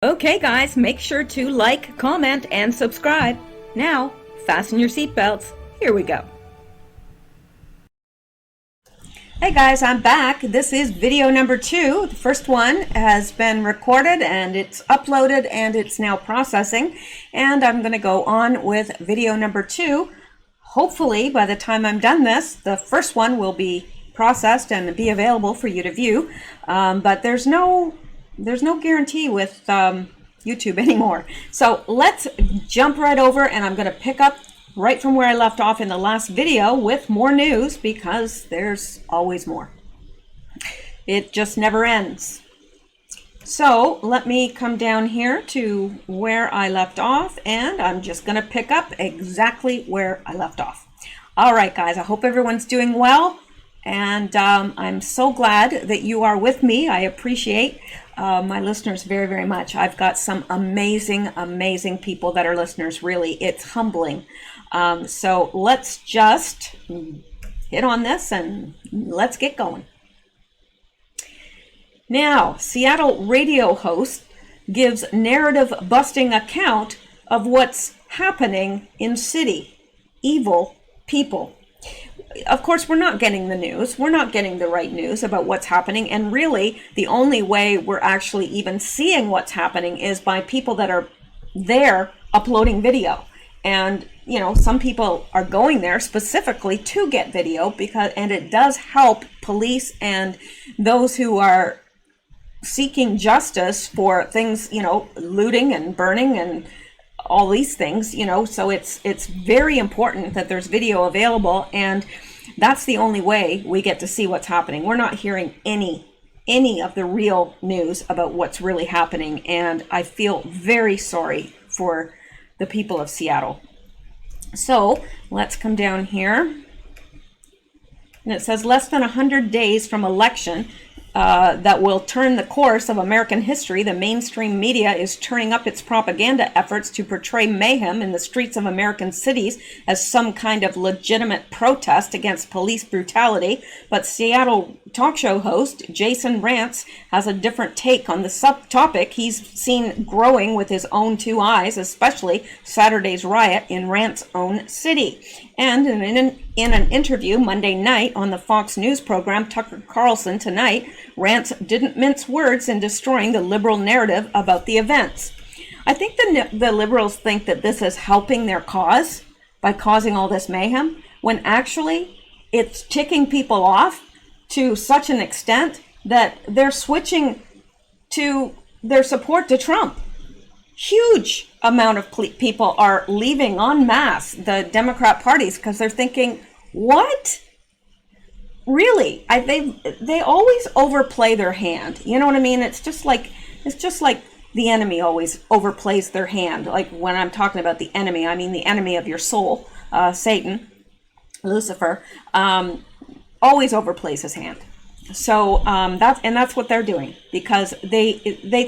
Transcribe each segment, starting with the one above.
Okay guys, make sure to like, comment, and subscribe. Now, fasten your seatbelts. Here we go. Hey guys, I'm back. This is video number 2. The first one has been recorded and it's uploaded and it's now processing. And I'm going to go on with video number 2. Hopefully, by the time I'm done this, the first one will be processed and be available for you to view. But there's no guarantee with YouTube anymore. So let's jump right over, and I'm going to pick up right from where I left off in the last video with more news, because there's always more. It just never ends. So let me come down here to where I left off, and I'm just going to pick up exactly where I left off. All right, guys, I hope everyone's doing well, and I'm so glad that you are with me. I appreciate my listeners very, very much. I've got some amazing, amazing people that are listeners, really. It's humbling. So let's just hit on this and let's get going. Now, Seattle radio host gives narrative-busting account of what's happening in city. Evil people. Of course, we're not getting the news. We're not getting the right news about what's happening. And really, the only way we're actually even seeing what's happening is by people that are there uploading video. And, you know, some people are going there specifically to get video, and it does help police and those who are seeking justice for things, you know, looting and burning and all these things, you know. So it's very important that there's video available, and that's the only way we get to see what's happening. We're not hearing any of the real news about what's really happening, and I feel very sorry for the people of Seattle. So let's come down here, and it says less than 100 days from election that will turn the course of American history, the mainstream media is turning up its propaganda efforts to portray mayhem in the streets of American cities as some kind of legitimate protest against police brutality. But Seattle talk show host Jason Rantz has a different take on the subtopic he's seen growing with his own 2 eyes, especially Saturday's riot in Rantz's own city. And in an interview Monday night on the Fox News program Tucker Carlson Tonight, Rantz didn't mince words in destroying the liberal narrative about the events. I think the liberals think that this is helping their cause by causing all this mayhem, when actually it's ticking people off to such an extent that they're switching to their support to Trump. Huge amount of people are leaving en masse the Democrat parties because they're thinking, what? Really? They always overplay their hand. You know what I mean? It's just like the enemy always overplays their hand. Like when I'm talking about the enemy, I mean the enemy of your soul, Satan, Lucifer, always overplays his hand. So that's what they're doing, because they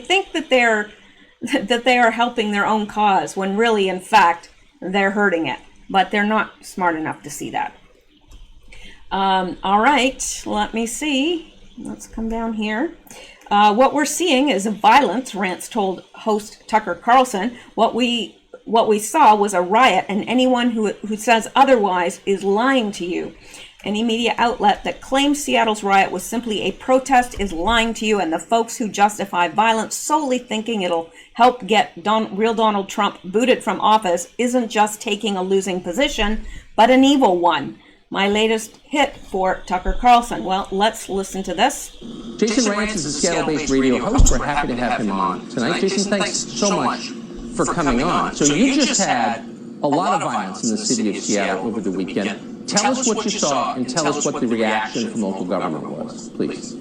think that they are helping their own cause when really, in fact, they're hurting it. But they're not smart enough to see that. All right, let me see. Let's come down here. What we're seeing is violence, Rantz told host Tucker Carlson. What we saw was a riot, and anyone who says otherwise is lying to you. Any media outlet that claims Seattle's riot was simply a protest is lying to you, and the folks who justify violence solely thinking it'll help get real Donald Trump booted from office isn't just taking a losing position, but an evil one. My latest hit for Tucker Carlson. Well, let's listen to this. Jason Rantz is a Seattle-based radio host. We're happy to have him on tonight. Jason, thanks so much for coming on. So you just had a lot of violence in the city of Seattle over the weekend. Tell us what you saw and tell us what the reaction from local government was, please.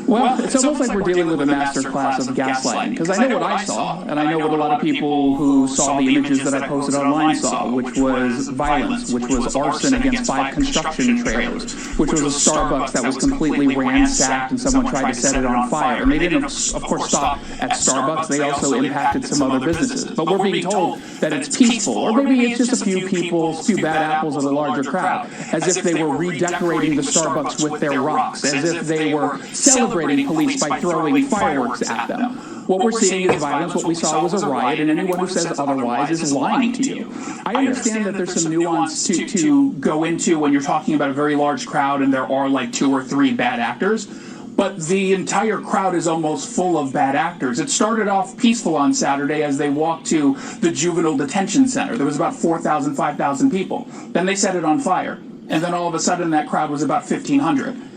Well, it's almost like we're dealing with a master class of gaslighting, because I know what I saw, and I know what a lot of people who saw the images that I posted online saw, which was violence, which was arson against 5 construction trailers, which was a Starbucks that was completely ransacked and someone tried to set it on fire. And they didn't, of course, stop at Starbucks. They also impacted some other businesses. But we're being told that it's peaceful, or maybe it's just a few people, a few bad apples of a larger crowd, as if they were redecorating the Starbucks with their rocks, as if they were celebrating police by throwing fireworks at them. What we're seeing is violence. What we saw was a riot, and anyone who says otherwise is lying to you. I understand that there's some nuance to go into when you're talking about a very large crowd and there are like 2 or 3 bad actors. But the entire crowd is almost full of bad actors. It started off peaceful on Saturday as they walked to the juvenile detention center. There was about 4,000, 5,000 people. Then they set it on fire. And then all of a sudden that crowd was about 1,500.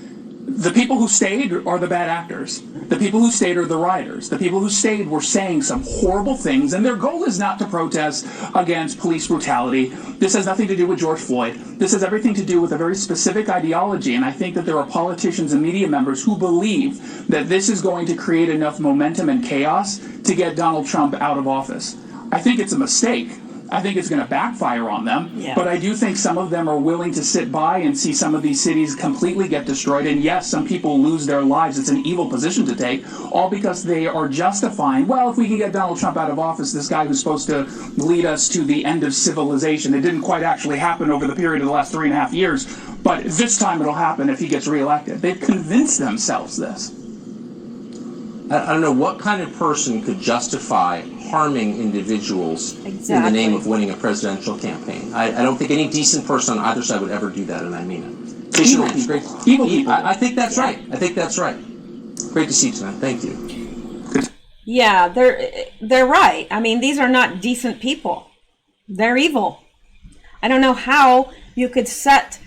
The people who stayed are the bad actors. The people who stayed are the rioters. The people who stayed were saying some horrible things, and their goal is not to protest against police brutality. This has nothing to do with George Floyd. This has everything to do with a very specific ideology, and I think that there are politicians and media members who believe that this is going to create enough momentum and chaos to get Donald Trump out of office. I think it's a mistake. I think it's going to backfire on them, but I do think some of them are willing to sit by and see some of these cities completely get destroyed. And yes, some people lose their lives. It's an evil position to take, all because they are justifying, well, if we can get Donald Trump out of office, this guy who's supposed to lead us to the end of civilization. It didn't quite actually happen over the period of the last 3.5 years, but this time it'll happen if he gets reelected. They've convinced themselves this. I don't know what kind of person could justify harming individuals in the name of winning a presidential campaign. I don't think any decent person on either side would ever do that, and I mean it. Evil people. I think that's right. I think that's right. Great to see you tonight. Thank you. Yeah, they're right. I mean, these are not decent people. They're evil. I don't know how you could set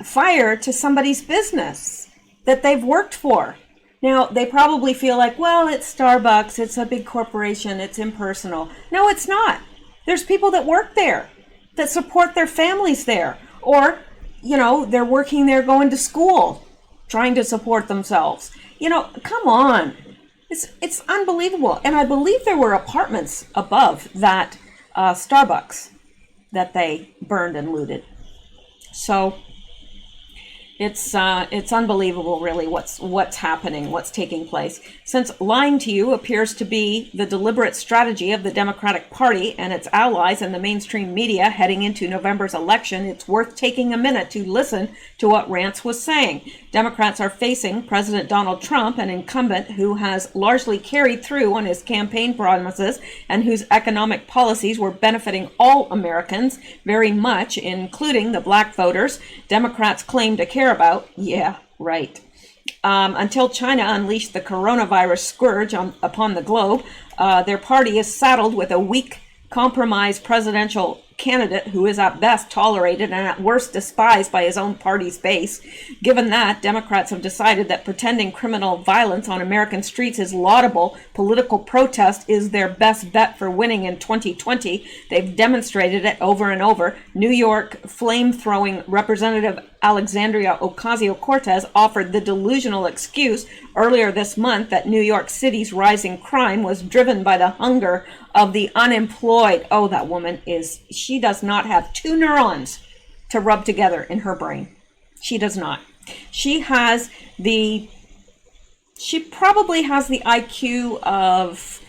fire to somebody's business that they've worked for. Now, they probably feel like, well, it's Starbucks, it's a big corporation, it's impersonal. No, it's not. There's people that work there, that support their families there. Or, they're working there, going to school, trying to support themselves. Come on. It's unbelievable. And I believe there were apartments above that Starbucks that they burned and looted. So it's unbelievable, really, what's happening, what's taking place. Since lying to you appears to be the deliberate strategy of the Democratic Party and its allies and the mainstream media heading into November's election, it's worth taking a minute to listen to what Rance was saying. Democrats are facing President Donald Trump, an incumbent who has largely carried through on his campaign promises and whose economic policies were benefiting all Americans very much, including the black voters Democrats claim to care about. Yeah, right. Until China unleashed the coronavirus scourge upon the globe, their party is saddled with a weak, compromised presidential candidate who is at best tolerated and at worst despised by his own party's base. Given that, Democrats have decided that pretending criminal violence on American streets is laudable, political protest is their best bet for winning in 2020. They've demonstrated it over and over. New York flame-throwing Representative Alexandria Ocasio-Cortez offered the delusional excuse earlier this month that New York City's rising crime was driven by the hunger of the unemployed. Oh, that woman she does not have 2 neurons to rub together in her brain. She does not. She probably has the IQ of,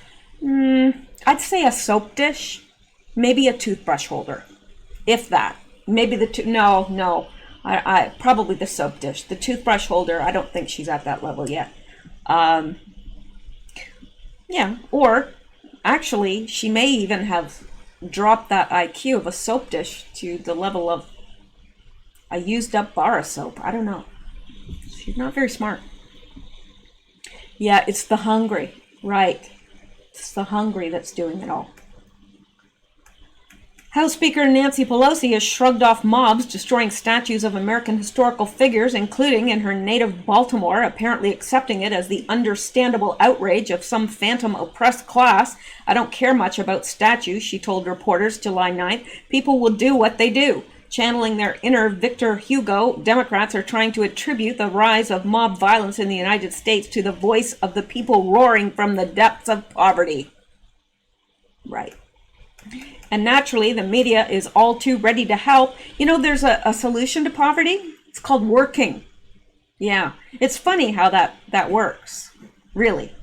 I'd say a soap dish, maybe a toothbrush holder, if that. Maybe I probably the soap dish. The toothbrush holder, I don't think she's at that level yet. Or actually, she may even have dropped that IQ of a soap dish to the level of a used up bar of soap. I don't know. She's not very smart. Yeah, it's the hungry. Right. It's the hungry that's doing it all. House Speaker Nancy Pelosi has shrugged off mobs destroying statues of American historical figures, including in her native Baltimore, apparently accepting it as the understandable outrage of some phantom oppressed class. I don't care much about statues, she told reporters July 9th. People will do what they do. Channeling their inner Victor Hugo, Democrats are trying to attribute the rise of mob violence in the United States to the voice of the people roaring from the depths of poverty. Right. And naturally, the media is all too ready to help. There's a solution to poverty. It's called working. Yeah, it's funny how that works, really.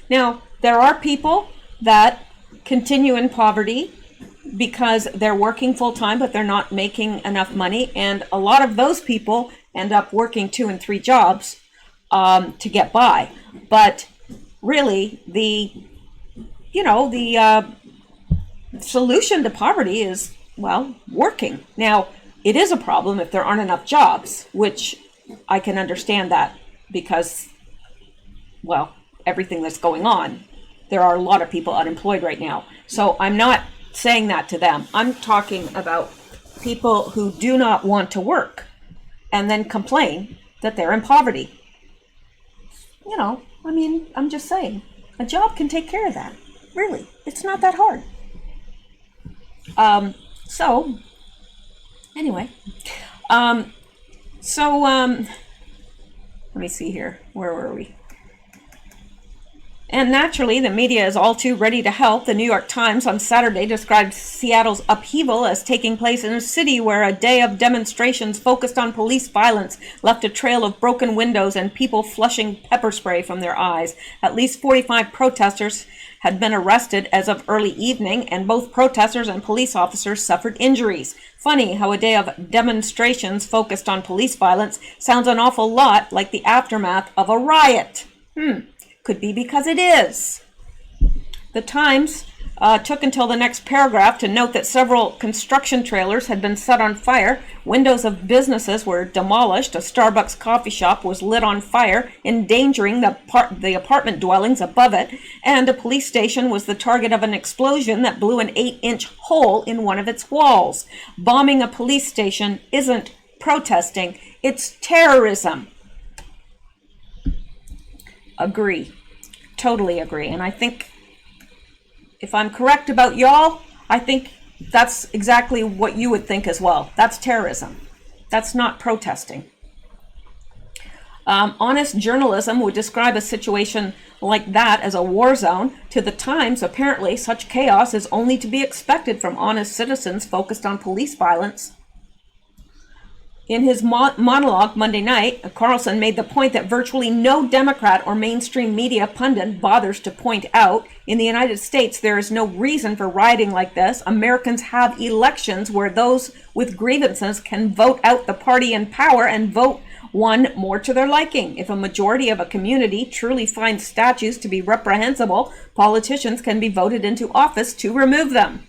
Now, there are people that continue in poverty because they're working full-time, but they're not making enough money. And a lot of those people end up working 2 and 3 jobs to get by. But really, the the solution to poverty is, well, working. Now, it is a problem if there aren't enough jobs, which I can understand that because, well, everything that's going on. There are a lot of people unemployed right now. So I'm not saying that to them. I'm talking about people who do not want to work and then complain that they're in poverty. I'm just saying, a job can take care of that. Really, it's not that hard. Anyway, let me see here. Where were we? And naturally, the media is all too ready to help. The New York Times on Saturday described Seattle's upheaval as taking place in a city where a day of demonstrations focused on police violence left a trail of broken windows and people flushing pepper spray from their eyes. At least 45 protesters had been arrested as of early evening, and both protesters and police officers suffered injuries. Funny how a day of demonstrations focused on police violence sounds an awful lot like the aftermath of a riot. Could be because it is. The Times took until the next paragraph to note that several construction trailers had been set on fire, windows of businesses were demolished, a Starbucks coffee shop was lit on fire, endangering the apartment dwellings above it, and a police station was the target of an explosion that blew an 8-inch hole in one of its walls. Bombing a police station isn't protesting, it's terrorism. Agree. Totally agree. And I think if I'm correct about y'all, I think that's exactly what you would think as well. That's terrorism. That's not protesting. Honest journalism would describe a situation like that as a war zone. To the Times, apparently, such chaos is only to be expected from honest citizens focused on police violence. In his monologue Monday night, Carlson made the point that virtually no Democrat or mainstream media pundit bothers to point out, in the United States, there is no reason for rioting like this. Americans have elections where those with grievances can vote out the party in power and vote one more to their liking. If a majority of a community truly finds statues to be reprehensible, politicians can be voted into office to remove them.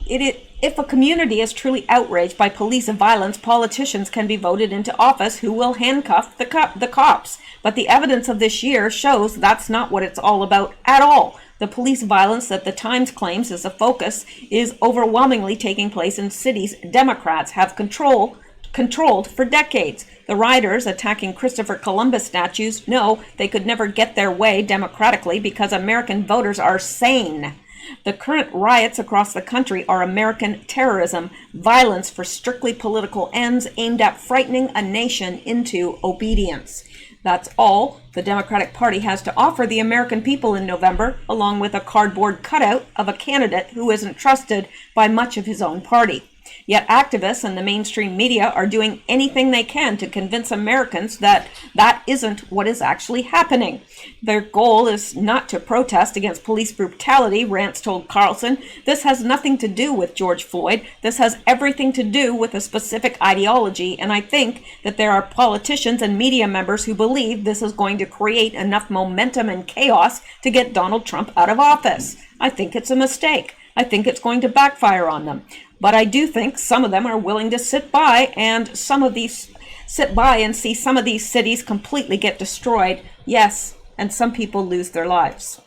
If a community is truly outraged by police violence, politicians can be voted into office who will handcuff the cops. But the evidence of this year shows that's not what it's all about at all. The police violence that the Times claims is a focus is overwhelmingly taking place in cities Democrats have controlled for decades. The rioters attacking Christopher Columbus statues know they could never get their way democratically because American voters are sane. The current riots across the country are American terrorism, violence for strictly political ends aimed at frightening a nation into obedience. That's all the Democratic Party has to offer the American people in November, along with a cardboard cutout of a candidate who isn't trusted by much of his own party. Yet activists and the mainstream media are doing anything they can to convince Americans that that isn't what is actually happening. Their goal is not to protest against police brutality, Rance told Carlson. This has nothing to do with George Floyd. This has everything to do with a specific ideology, and I think that there are politicians and media members who believe this is going to create enough momentum and chaos to get Donald Trump out of office. I think it's a mistake. I think it's going to backfire on them. But I do think some of them are willing to sit by and see some of these cities completely get destroyed. Yes, and some people lose their lives.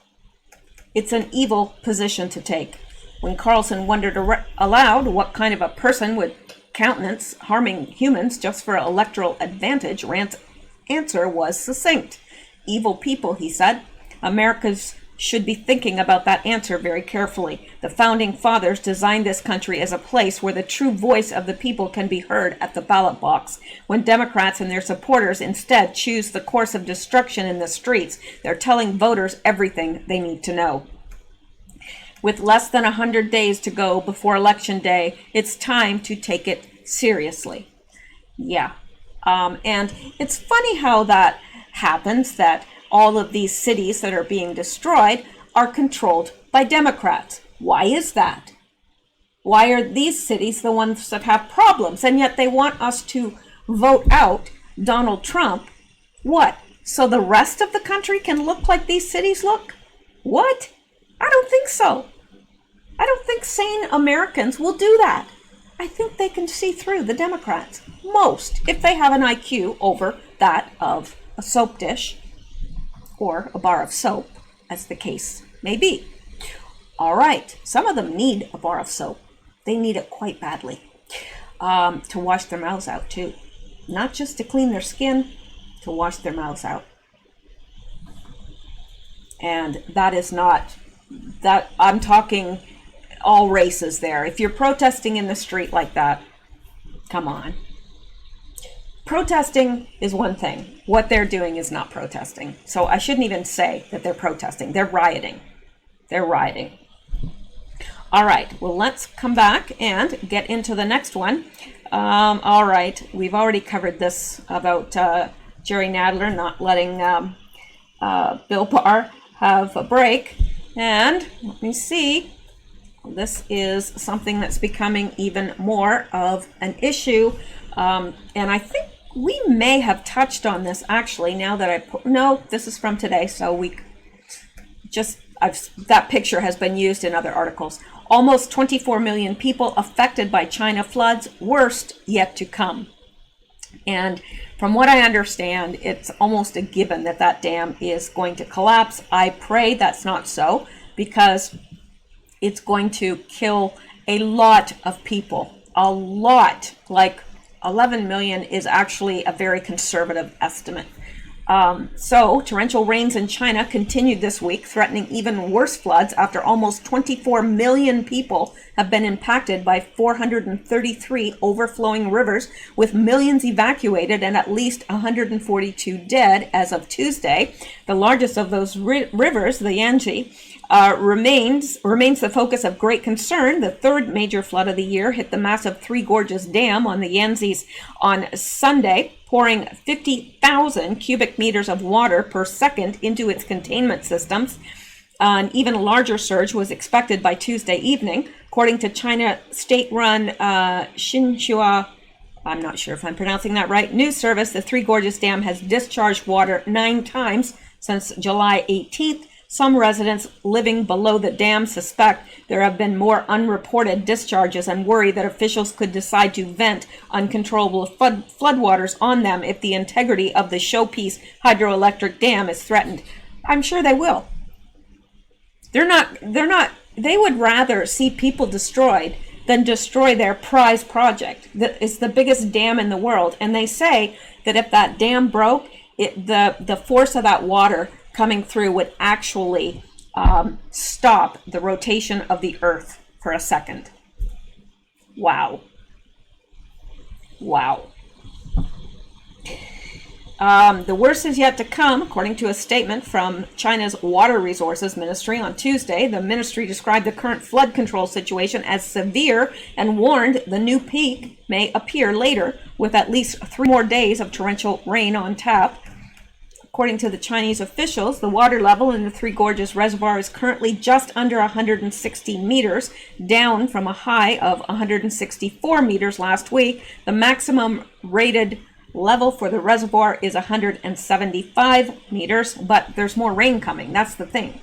It's an evil position to take. When Carlson wondered aloud what kind of a person would countenance harming humans just for electoral advantage, Rance's answer was succinct. Evil people, he said. America's should be thinking about that answer very carefully. The founding fathers designed this country as a place where the true voice of the people can be heard at the ballot box. When Democrats and their supporters instead choose the course of destruction in the streets, they're telling voters everything they need to know. With less than 100 days to go before Election Day, it's time to take it seriously. Yeah. And it's funny how that happens, that all of these cities that are being destroyed are controlled by Democrats. Why is that? Why are these cities the ones that have problems? And yet they want us to vote out Donald Trump, what, so the rest of the country can look like these cities look? What? I don't think so. I don't think sane Americans will do that. I think they can see through the Democrats. Most, if they have an IQ over that of a soap dish or a bar of soap, as the case may be. All right, some of them need a bar of soap. They need it quite badly. To wash their mouths out too. Not just to clean their skin, to wash their mouths out. And that is not, that I'm talking all races there. If you're protesting in the street like that, come on. Protesting is one thing. What they're doing is not protesting. So I shouldn't even say that they're protesting. They're rioting. They're rioting. All right, well, let's come back and get into the next one. All right, we've already covered this about Jerry Nadler not letting Bill Barr have a break. And let me see. This is something that's becoming even more of an issue. And I think we may have touched on this actually now that no, this is from today. So we just, that picture has been used in other articles. Almost 24 million people affected by China floods, worst yet to come. And from what I understand, it's almost a given that that dam is going to collapse. I pray that's not so, because it's going to kill a lot of people. A lot, like 11 million is actually a very conservative estimate. So torrential rains in China continued this week, threatening even worse floods after almost 24 million people have been impacted by 433 overflowing rivers, with millions evacuated and at least 142 dead as of Tuesday. The largest of those rivers, the Yangtze, remains the focus of great concern. The third major flood of the year hit the massive Three Gorges Dam on the Yangtze on Sunday, pouring 50,000 cubic meters of water per second into its containment systems. An even larger surge was expected by Tuesday evening. According to China state-run Xinhua, I'm not sure if I'm pronouncing that right, news service, the Three Gorges Dam has discharged water 9 times since July 18th. Some residents living below the dam suspect there have been more unreported discharges and worry that officials could decide to vent uncontrollable floodwaters on them if the integrity of the showpiece hydroelectric dam is threatened. I'm sure they will. They would rather see people destroyed than destroy their prize project. It's the biggest dam in the world. And they say that if that dam broke, the force of that water coming through would actually stop the rotation of the earth for a second. Wow. Wow. The worst is yet to come, according to a statement from China's Water Resources Ministry on Tuesday. The ministry described the current flood control situation as severe and warned the new peak may appear later, with at least 3 more days of torrential rain on tap. According to the Chinese officials, the water level in the Three Gorges Reservoir is currently just under 160 meters, down from a high of 164 meters last week. The maximum rated level for the reservoir is 175 meters, but there's more rain coming. That's the thing.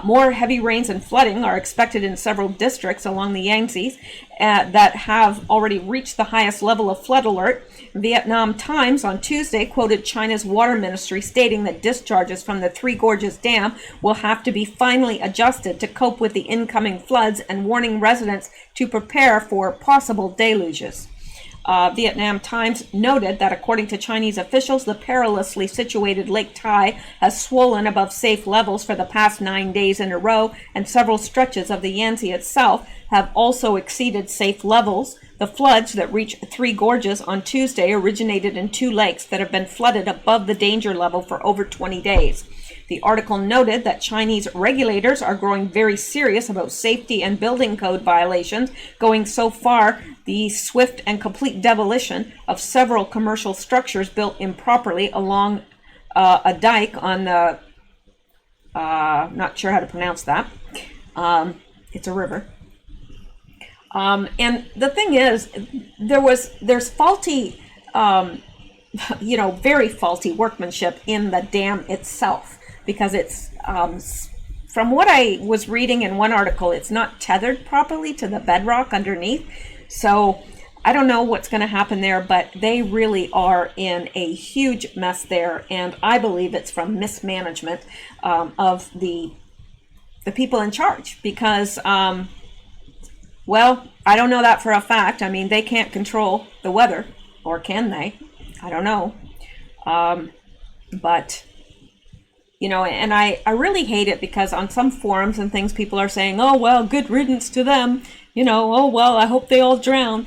More heavy rains and flooding are expected in several districts along the Yangtze that have already reached the highest level of flood alert. Vietnam Times on Tuesday quoted China's water ministry stating that discharges from the Three Gorges Dam will have to be finally adjusted to cope with the incoming floods, and warning residents to prepare for possible deluges. Vietnam Times noted that according to Chinese officials, the perilously situated Lake Tai has swollen above safe levels for the past 9 days in a row, and several stretches of the Yangtze itself have also exceeded safe levels. The floods that reached Three Gorges on Tuesday originated in 2 lakes that have been flooded above the danger level for over 20 days. The article noted that Chinese regulators are growing very serious about safety and building code violations, going so far the swift and complete demolition of several commercial structures built improperly along a dike on the, not sure how to pronounce that. It's a river. And the thing is, there's faulty very faulty workmanship in the dam itself, because it's, from what I was reading in one article, it's not tethered properly to the bedrock underneath. So I don't know what's going to happen there, but they really are in a huge mess there. And I believe it's from mismanagement of the people in charge, because, well, I don't know that for a fact. I mean, they can't control the weather, or can they? I don't know. But, and I really hate it, because on some forums and things, people are saying, oh, well, good riddance to them. Oh, well, I hope they all drown.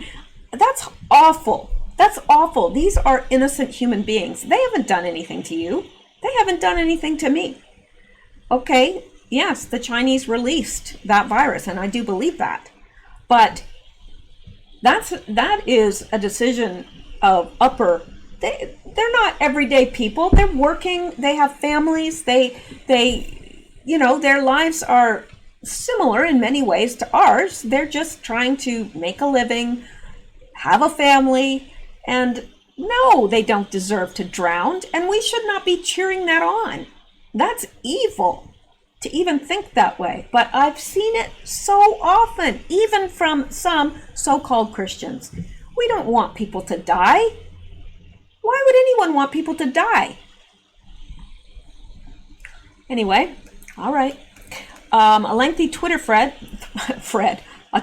That's awful. That's awful. These are innocent human beings. They haven't done anything to you. They haven't done anything to me. Okay, yes, the Chinese released that virus, and I do believe that. But that is a decision of they're not everyday people. They're working, they have families, they their lives are similar in many ways to ours. They're just trying to make a living, have a family, and no, they don't deserve to drown, and we should not be cheering that on. That's evil to even think that way. But I've seen it so often, even from some so-called Christians. We don't want people to die. Why would anyone want people to die? Anyway, all right. A lengthy Twitter thread. I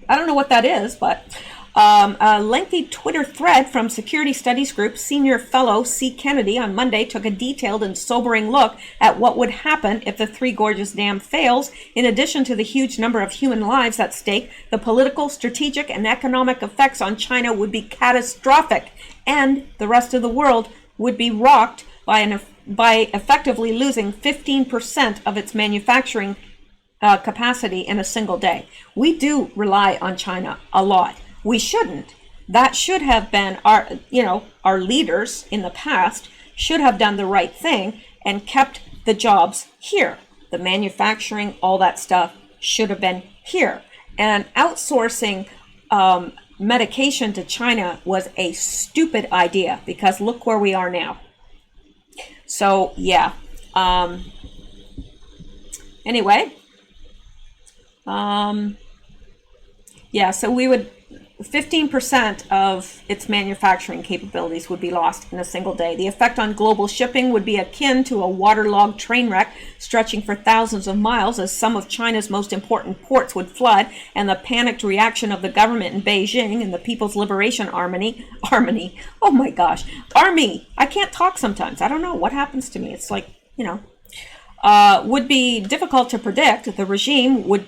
don't know what that is, but a lengthy Twitter thread from Security Studies Group senior fellow C. Kennedy on Monday took a detailed and sobering look at what would happen if the Three Gorges Dam fails. In addition to the huge number of human lives at stake, the political, strategic, and economic effects on China would be catastrophic, and the rest of the world would be rocked by effectively losing 15% of its manufacturing capacity in a single day. We do rely on China a lot. We shouldn't. That should have been our leaders in the past should have done the right thing and kept the jobs here. The manufacturing, all that stuff should have been here. And outsourcing medication to China was a stupid idea, because look where we are now. So, yeah. Anyway. So we would 15% of its manufacturing capabilities would be lost in a single day. The effect on global shipping would be akin to a waterlogged train wreck stretching for thousands of miles, as some of China's most important ports would flood, and the panicked reaction of the government in Beijing and the People's Liberation Army. Oh my gosh. Army. I can't talk sometimes. I don't know what happens to me. It's like, would be difficult to predict. The regime would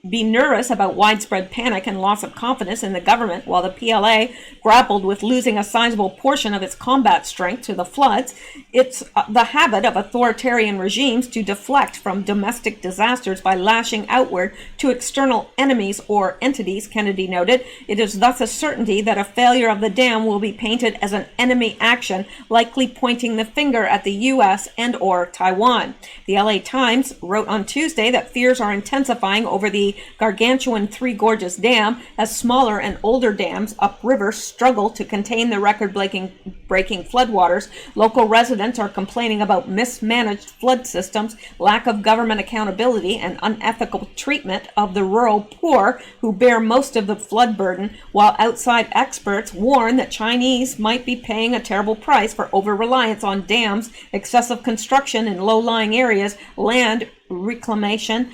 be nervous about widespread panic and loss of confidence in the government, while the PLA grappled with losing a sizable portion of its combat strength to the floods. It's the habit of authoritarian regimes to deflect from domestic disasters by lashing outward to external enemies or entities, Kennedy noted. It is thus a certainty that a failure of the dam will be painted as an enemy action, likely pointing the finger at the U.S. and or Taiwan. The LA Times wrote on Tuesday that fears are intensifying over the gargantuan Three Gorges Dam as smaller and older dams upriver struggle to contain the record-breaking floodwaters. Local residents are complaining about mismanaged flood systems, lack of government accountability, and unethical treatment of the rural poor who bear most of the flood burden, while outside experts warn that Chinese might be paying a terrible price for over-reliance on dams, excessive construction in low-lying areas, land reclamation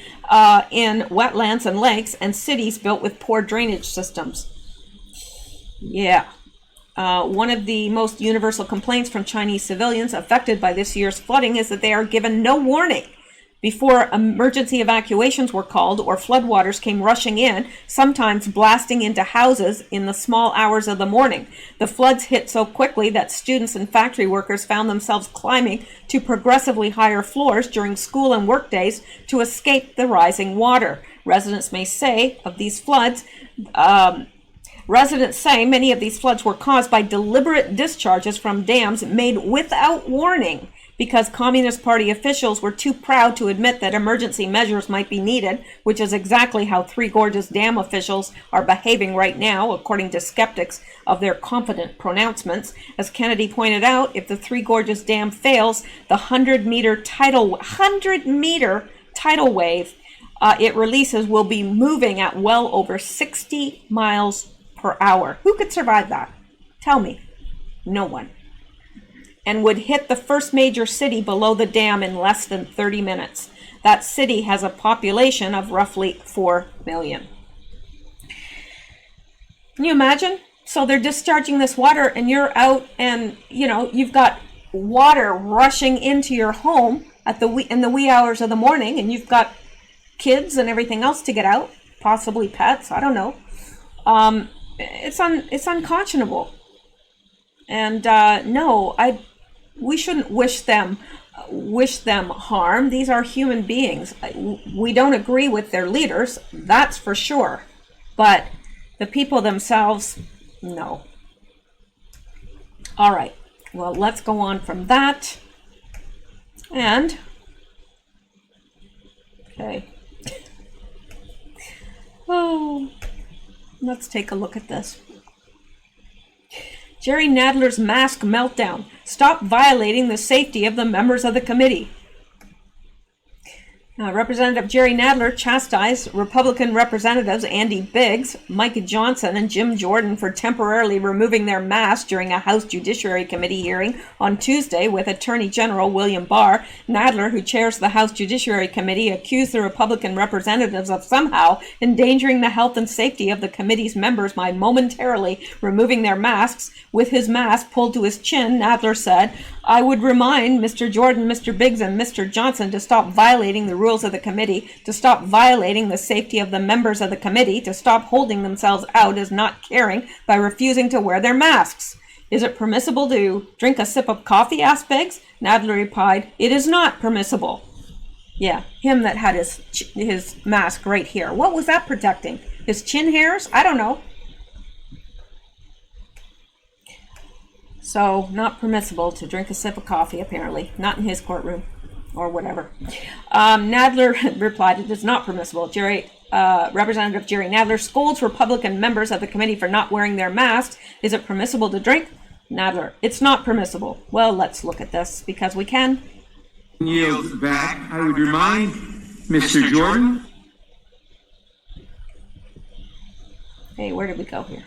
in wetlands and lakes, and cities built with poor drainage systems. Yeah. One of the most universal complaints from Chinese civilians affected by this year's flooding is that they are given no warning before emergency evacuations were called or floodwaters came rushing in, sometimes blasting into houses in the small hours of the morning. The floods hit so quickly that students and factory workers found themselves climbing to progressively higher floors during school and work days to escape the rising water. Residents say many of these floods were caused by deliberate discharges from dams made without warning. because Communist Party officials were too proud to admit that emergency measures might be needed, which is exactly how Three Gorges Dam officials are behaving right now, according to skeptics of their confident pronouncements. As Kennedy pointed out, if the Three Gorges Dam fails, the 100-meter tidal wave it releases will be moving at well over 60 miles per hour. Who could survive that? Tell me. No one. And would hit the first major city below the dam in less than 30 minutes. That city has a population of roughly 4 million. Can you imagine? So they're discharging this water and you're out and, you've got water rushing into your home in the wee hours of the morning, and you've got kids and everything else to get out, possibly pets, I don't know. It's unconscionable. And no, we shouldn't wish them harm. These are human beings. We don't agree with their leaders, that's for sure. But the people themselves, no. All right. Well, let's go on from that. And okay. Oh, let's take a look at this. Jerry Nadler's mask meltdown. Stop violating the safety of the members of the committee. Representative Jerry Nadler chastised Republican Representatives Andy Biggs, Mike Johnson, and Jim Jordan for temporarily removing their masks during a House Judiciary Committee hearing on Tuesday with Attorney General William Barr. Nadler, who chairs the House Judiciary Committee, accused the Republican representatives of somehow endangering the health and safety of the committee's members by momentarily removing their masks. With his mask pulled to his chin, Nadler said, "I would remind Mr. Jordan, Mr. Biggs, and Mr. Johnson to stop violating the rules of the committee, to stop violating the safety of the members of the committee, to stop holding themselves out as not caring by refusing to wear their masks. Is it permissible to drink a sip of coffee?" asked Biggs. Nadler replied, "It is not permissible." Yeah, him that had his mask right here. What was that protecting? His chin hairs? I don't know. So, not permissible to drink a sip of coffee, apparently. Not in his courtroom, or whatever. Nadler replied, "It is not permissible." Representative Jerry Nadler scolds Republican members of the committee for not wearing their masks. "Is it permissible to drink?" Nadler, "It's not permissible." Well, let's look at this, because we can. Yield back. I would remind Mr. Jordan. Hey, where did we go here?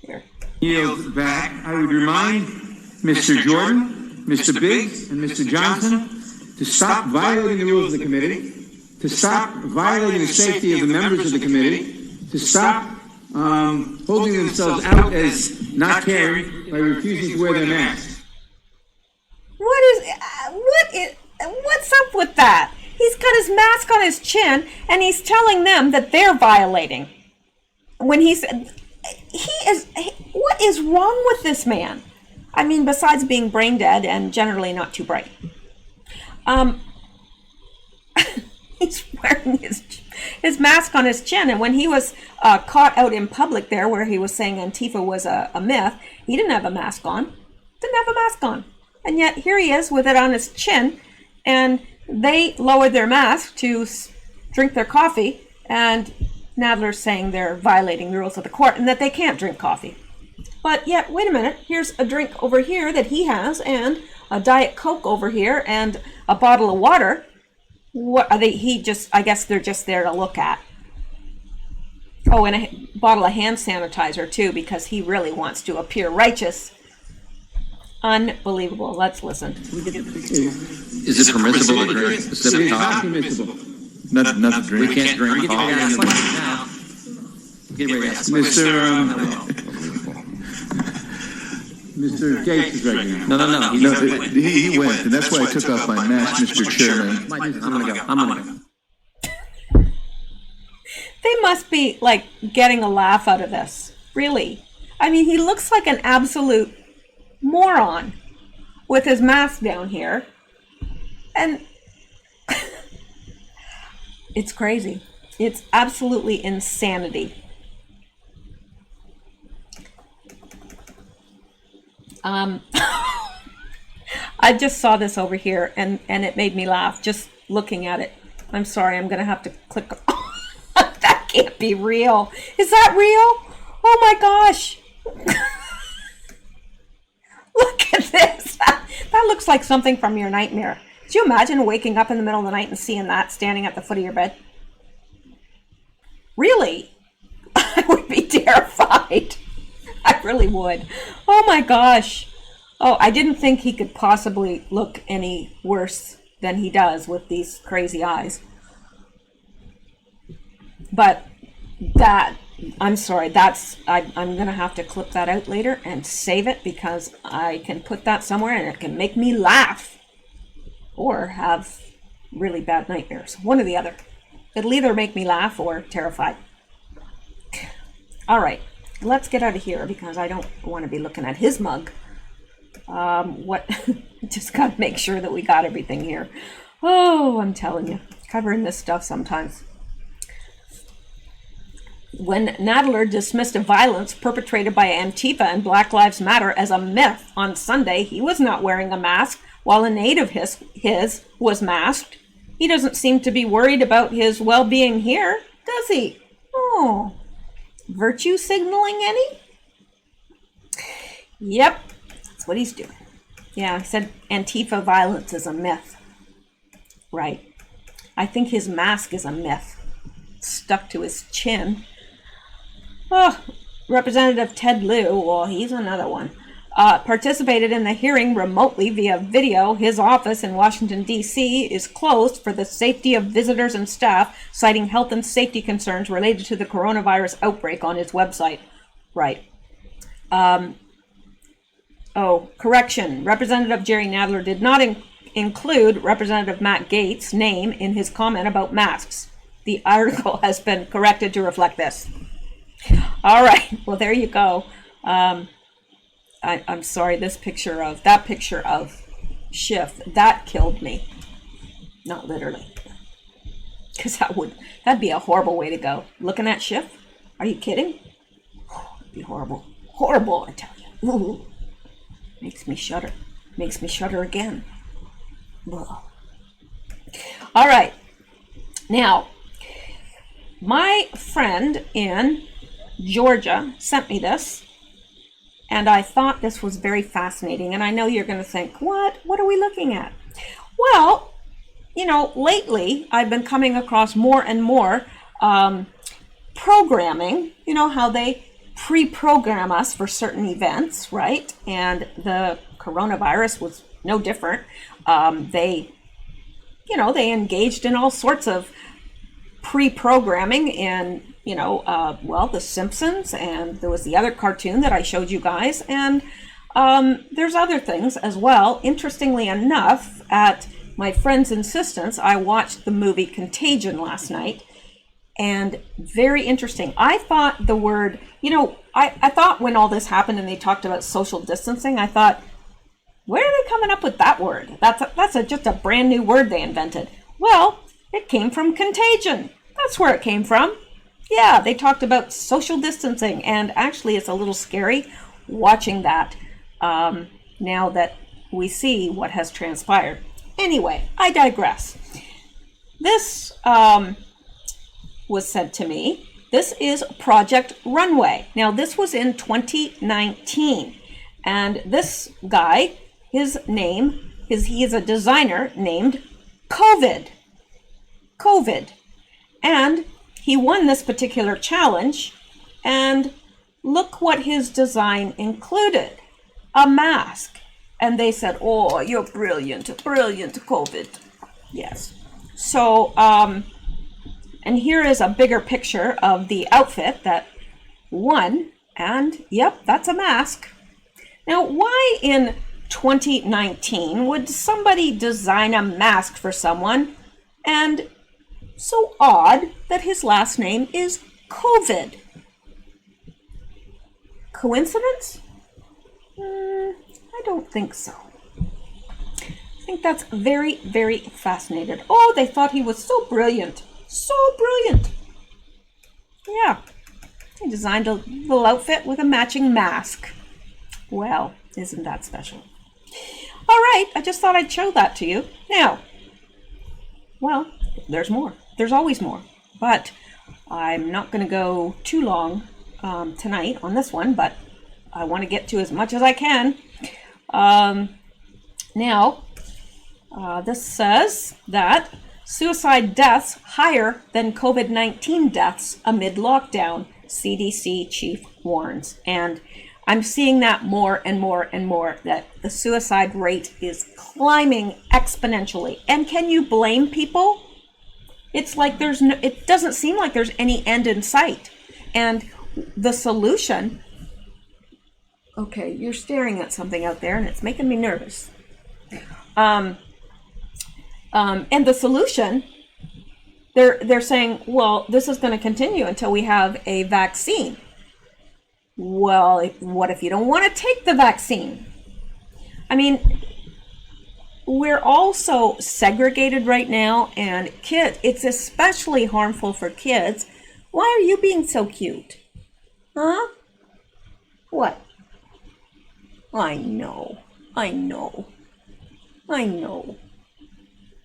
Here. Yield back. I would remind Mr. Jordan, Mr. Biggs, and Mr. Johnson to stop violating the rules of the committee, to stop violating the safety of the members of the committee, to stop holding themselves out as not caring by refusing to wear their masks. What's up with that? He's got his mask on his chin, and he's telling them that they're violating. When what is wrong with this man? I mean, besides being brain dead and generally not too bright. He's wearing his mask on his chin, and when he was caught out in public there where he was saying Antifa was a myth, he didn't have a mask on. And yet here he is with it on his chin, and they lowered their mask to drink their coffee, and Nadler's saying they're violating the rules of the court and that they can't drink coffee. But yet, wait a minute, here's a drink over here that he has, and a Diet Coke over here, and a bottle of water. What are they? I guess they're just there to look at. Oh, and a bottle of hand sanitizer too, because he really wants to appear righteous. Unbelievable. Let's listen. Is it permissible to drink a sip of coffee? Nothing to drink. We can't drink coffee. Mr. Gates is right now. No. He went, and that's why I took off my mask, Mr. Chairman. I'm gonna go. They must be, like, getting a laugh out of this. Really. I mean, he looks like an absolute moron with his mask down here. And it's crazy. It's absolutely insanity. I just saw this over here and it made me laugh just looking at it. I'm sorry, I'm going to have to click. That can't be real. Is that real? Oh my gosh. Look at this. That looks like something from your nightmare. Could you imagine waking up in the middle of the night and seeing that standing at the foot of your bed? Really? I would be terrified. I really would. Oh my gosh. Oh, I didn't think he could possibly look any worse than he does with these crazy eyes. But that, I'm sorry, I'm going to have to clip that out later and save it because I can put that somewhere and it can make me laugh or have really bad nightmares. One or the other. It'll either make me laugh or terrified. All right, let's get out of here because I don't want to be looking at his mug. Just got to make sure that we got everything here. Oh, I'm telling you, covering this stuff sometimes. When Nadler dismissed violence perpetrated by Antifa and Black Lives Matter as a myth on Sunday, he was not wearing a mask while an aide of his was masked. He doesn't seem to be worried about his well-being here, does he? Oh, virtue signaling any? Yep, that's what he's doing. Yeah, he said Antifa violence is a myth. Right. I think his mask is a myth. Stuck to his chin. Oh, Representative Ted Lieu, well, he's another one, participated in the hearing remotely via video. His office in Washington, D.C. is closed for the safety of visitors and staff, citing health and safety concerns related to the coronavirus outbreak on his website. Right. Correction. Representative Jerry Nadler did not include Representative Matt Gaetz' name in his comment about masks. The article has been corrected to reflect this. All right, well, there you go. I'm sorry, that picture of Schiff, that killed me. Not literally. Because that'd be a horrible way to go. Looking at Schiff? Are you kidding? It'd be horrible. Horrible, I tell you. Ooh. Makes me shudder. Makes me shudder again. Ugh. All right. Now, my friend in Georgia sent me this, and I thought this was very fascinating. And I know you're going to think, what are we looking at? Well, lately I've been coming across more and more programming, how they pre-program us for certain events, right? And the coronavirus was no different. They engaged in all sorts of pre-programming in The Simpsons, and there was the other cartoon that I showed you guys, and there's other things as well. Interestingly enough, at my friend's insistence, I watched the movie Contagion last night, and very interesting. I thought the word, I thought when all this happened and they talked about social distancing, I thought, where are they coming up with that word? That's just a brand new word they invented. Well, it came from Contagion. That's where it came from. Yeah, they talked about social distancing, and actually it's a little scary watching that now that we see what has transpired. Anyway, I digress. This was sent to me. This is Project Runway. Now, this was in 2019, and this guy, his name is, he is a designer named COVID, and he won this particular challenge, and look what his design included, a mask. And they said, oh, you're brilliant, COVID. Yes. So, and here is a bigger picture of the outfit that won, and yep, that's a mask. Now, why in 2019 would somebody design a mask for someone, and so odd that his last name is COVID? Coincidence? I don't think so. I think that's very, very fascinating. Oh, they thought he was so brilliant. So brilliant. Yeah. He designed a little outfit with a matching mask. Well, isn't that special? All right, I just thought I'd show that to you. Now, well, there's more. There's always more. But I'm not going to go too long tonight on this one, but I want to get to as much as I can. This says that suicide deaths higher than COVID-19 deaths amid lockdown, CDC chief warns. And I'm seeing that more and more and more, that the suicide rate is climbing exponentially. And can you blame people? It's like it doesn't seem like there's any end in sight. And the solution, okay, you're staring at something out there and it's making me nervous. And the solution, they're saying, well, this is going to continue until we have a vaccine. Well, what if you don't want to take the vaccine? I mean, we're all so segregated right now, and kids, it's especially harmful for kids. Why are you being so cute? Huh? What? I know.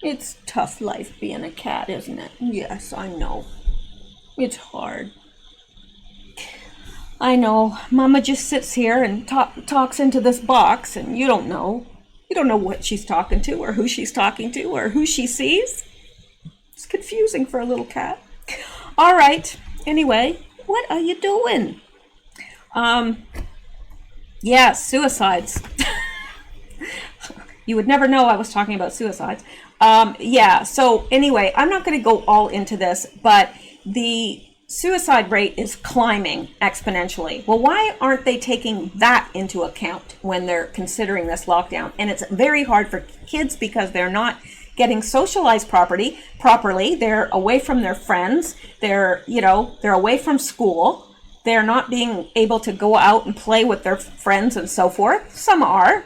It's tough life being a cat, isn't it? Yes, I know. It's hard. I know. Mama just sits here and talks into this box, and you don't know. You don't know what she's talking to, or who she's talking to, or who she sees. It's confusing for a little cat. All right. Anyway, what are you doing? Yeah, suicides. You would never know I was talking about suicides. Yeah, so anyway, I'm not going to go all into this, but the suicide rate is climbing exponentially. Well, why aren't they taking that into account when they're considering this lockdown? And it's very hard for kids because they're not getting socialized properly. They're away from their friends. They're away from school. They're not being able to go out and play with their friends and so forth. Some are,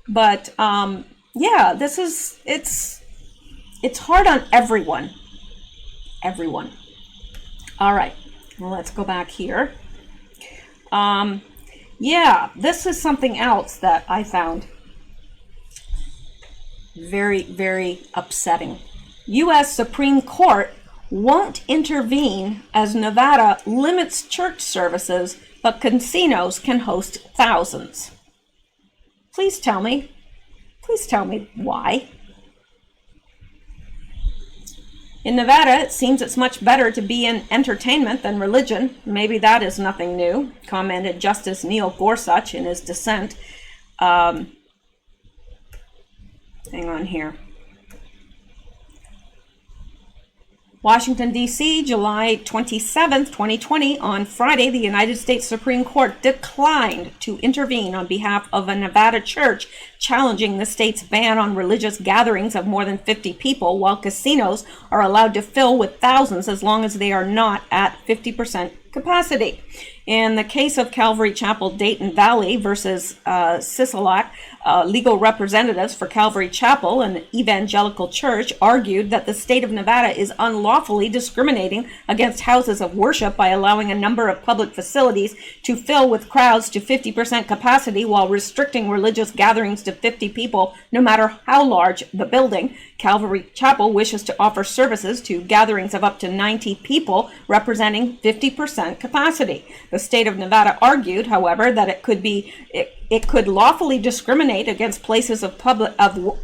but yeah, it's hard on everyone. All right, well, let's go back here. Yeah, this is something else that I found very, very upsetting. U.S. Supreme Court won't intervene as Nevada limits church services, but casinos can host thousands. Please tell me why. In Nevada, it seems it's much better to be in entertainment than religion. Maybe that is nothing new, commented Justice Neil Gorsuch in his dissent. Hang on here. Washington, D.C., July 27th, 2020. On Friday, the United States Supreme Court declined to intervene on behalf of a Nevada church challenging the state's ban on religious gatherings of more than 50 people, while casinos are allowed to fill with thousands as long as they are not at 50% capacity. In the case of Calvary Chapel Dayton Valley versus Sisolak, legal representatives for Calvary Chapel, an evangelical church, argued that the state of Nevada is unlawfully discriminating against houses of worship by allowing a number of public facilities to fill with crowds to 50% capacity while restricting religious gatherings to 50 people, no matter how large the building. Calvary Chapel wishes to offer services to gatherings of up to 90 people, representing 50% capacity. The state of Nevada argued, however, that it could lawfully discriminate against places of The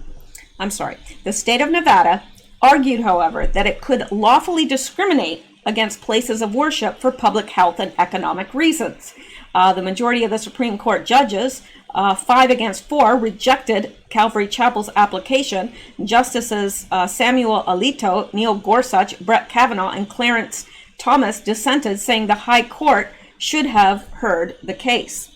state of Nevada argued, however, that it could lawfully discriminate against places of worship for public health and economic reasons. The majority of the Supreme Court judges, 5-4, rejected Calvary Chapel's application. Justices Samuel Alito, Neil Gorsuch, Brett Kavanaugh, and Clarence Thomas dissented, saying the High Court should have heard the case.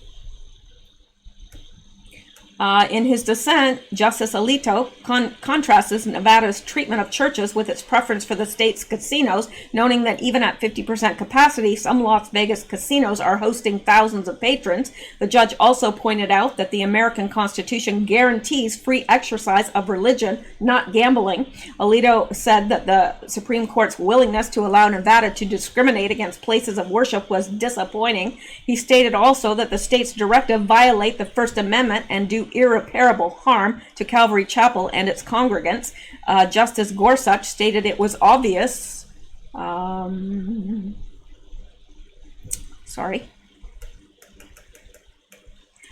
In his dissent, Justice Alito contrasts Nevada's treatment of churches with its preference for the state's casinos, noting that even at 50% capacity, some Las Vegas casinos are hosting thousands of patrons. The judge also pointed out that the American Constitution guarantees free exercise of religion, not gambling. Alito said that the Supreme Court's willingness to allow Nevada to discriminate against places of worship was disappointing. He stated also that the state's directive violate the First Amendment and do irreparable harm to Calvary Chapel and its congregants. Justice Gorsuch stated it was obvious.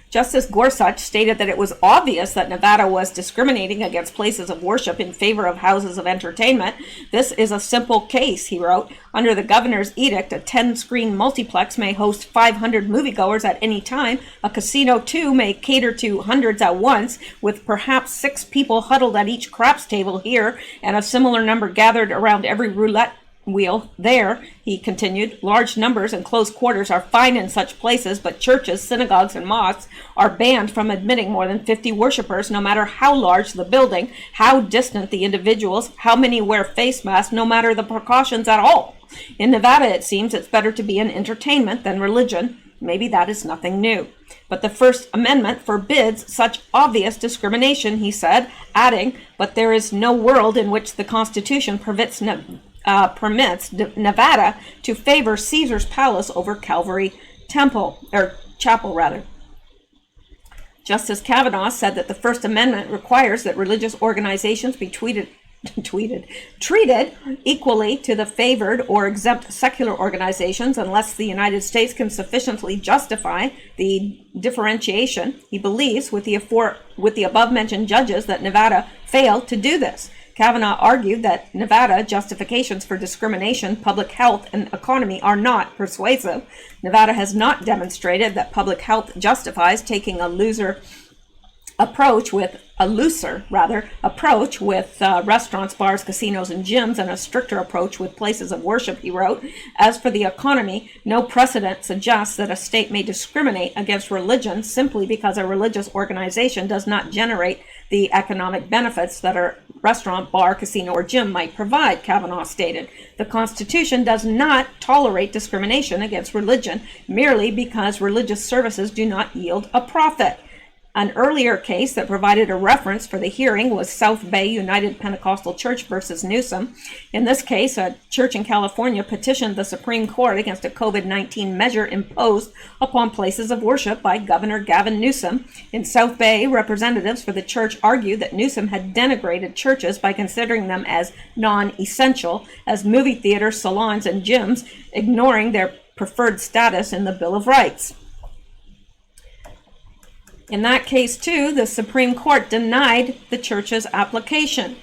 Justice Gorsuch stated that it was obvious that Nevada was discriminating against places of worship in favor of houses of entertainment. This is a simple case, he wrote. Under the governor's edict, a 10-screen multiplex may host 500 moviegoers at any time. A casino, too, may cater to hundreds at once, with perhaps 6 people huddled at each craps table here and a similar number gathered around every roulette wheel there, he continued. Large numbers and close quarters are fine in such places, but churches, synagogues, and mosques are banned from admitting more than 50 worshipers, no matter how large the building, how distant the individuals, how many wear face masks, no matter the precautions at all. In Nevada, it seems it's better to be in entertainment than religion. Maybe that is nothing new. But the First Amendment forbids such obvious discrimination, he said, adding, but there is no world in which the Constitution permits Nevada to favor Caesar's Palace over Calvary Chapel. Justice Kavanaugh said that the First Amendment requires that religious organizations be treated equally to the favored or exempt secular organizations unless the United States can sufficiently justify the differentiation. He believes, with the above-mentioned judges, that Nevada failed to do this. Kavanaugh argued that Nevada justifications for discrimination, public health, and economy are not persuasive. Nevada has not demonstrated that public health justifies taking a looser approach with restaurants, bars, casinos, and gyms, and a stricter approach with places of worship, he wrote. As for the economy, no precedent suggests that a state may discriminate against religion simply because a religious organization does not generate the economic benefits that a restaurant, bar, casino, or gym might provide, Kavanaugh stated. The Constitution does not tolerate discrimination against religion merely because religious services do not yield a profit. An earlier case that provided a reference for the hearing was South Bay United Pentecostal Church versus Newsom. In this case, a church in California petitioned the Supreme Court against a COVID-19 measure imposed upon places of worship by Governor Gavin Newsom. In South Bay, representatives for the church argued that Newsom had denigrated churches by considering them as non-essential, as movie theaters, salons, and gyms, ignoring their preferred status in the Bill of Rights. In that case, too, the Supreme Court denied the church's application.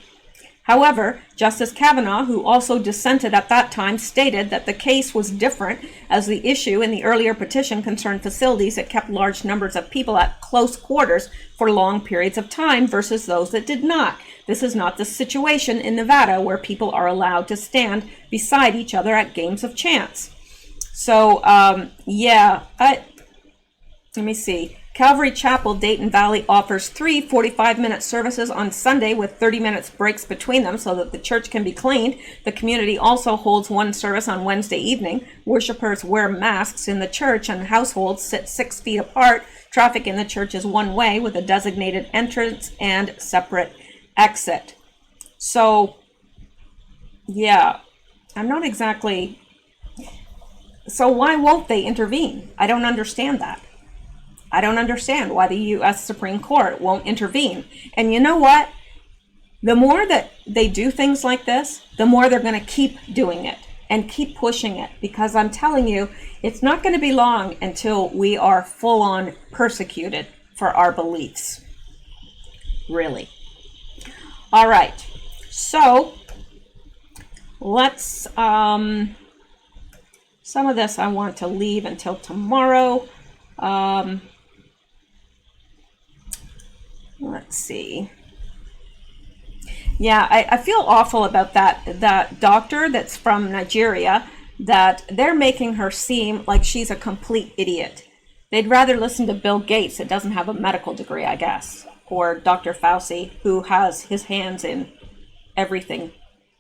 However, Justice Kavanaugh, who also dissented at that time, stated that the case was different as the issue in the earlier petition concerned facilities that kept large numbers of people at close quarters for long periods of time versus those that did not. This is not the situation in Nevada where people are allowed to stand beside each other at games of chance. So, let me see. Calvary Chapel, Dayton Valley offers 3 45-minute services on Sunday with 30 minutes breaks between them so that the church can be cleaned. The community also holds one service on Wednesday evening. Worshipers wear masks in the church and households sit 6 feet apart. Traffic in the church is one way with a designated entrance and separate exit. So, I'm not exactly... So why won't they intervene? I don't understand that. I don't understand why the U.S. Supreme Court won't intervene. And you know what? The more that they do things like this, the more they're going to keep doing it and keep pushing it. Because I'm telling you, it's not going to be long until we are full-on persecuted for our beliefs. Really. All right. So, let's... some of this I want to leave until tomorrow. Let's see. Yeah, I feel awful about that doctor that's from Nigeria, that they're making her seem like she's a complete idiot. They'd rather listen to Bill Gates, that doesn't have a medical degree, I guess, or Dr. Fauci, who has his hands in everything,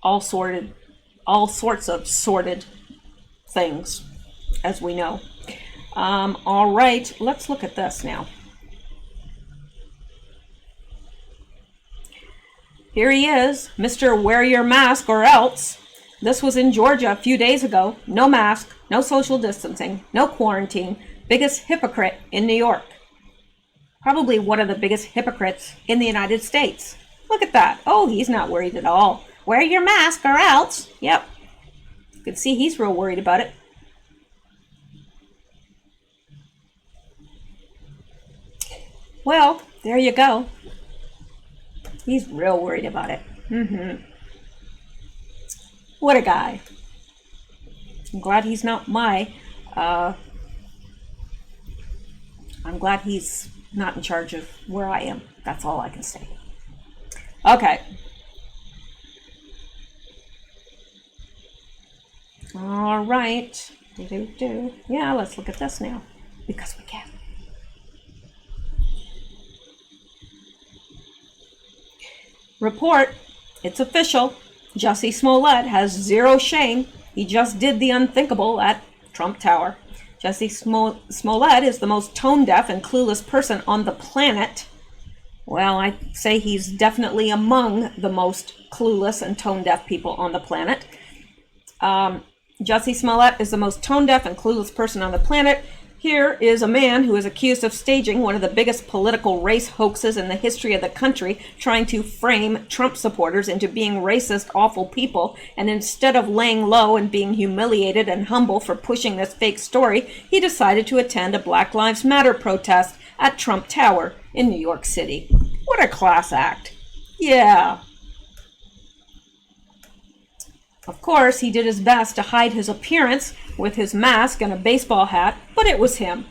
all sorts of sordid things, as we know. All right, let's look at this now. Here he is, Mr. Wear Your Mask or Else. This was in Georgia a few days ago. No mask, no social distancing, no quarantine. Biggest hypocrite in New York. Probably one of the biggest hypocrites in the United States. Look at that. Oh, he's not worried at all. Wear your mask or else. Yep. You can see he's real worried about it. Well, there you go. He's real worried about it. What a guy. I'm glad he's not I'm glad he's not in charge of where I am. That's all I can say. Okay. All right. Yeah, let's look at this now. Because we can. Report. It's official. Jussie Smollett has zero shame. He just did the unthinkable at Trump Tower. Jussie Smollett is the most tone-deaf and clueless person on the planet. Well, I say he's definitely among the most clueless and tone-deaf people on the planet. Jussie Smollett is the most tone-deaf and clueless person on the planet. Here is a man who is accused of staging one of the biggest political race hoaxes in the history of the country, trying to frame Trump supporters into being racist, awful people, and instead of laying low and being humiliated and humble for pushing this fake story, he decided to attend a Black Lives Matter protest at Trump Tower in New York City. What a class act. Yeah. Of course, he did his best to hide his appearance with his mask and a baseball hat, but it was him.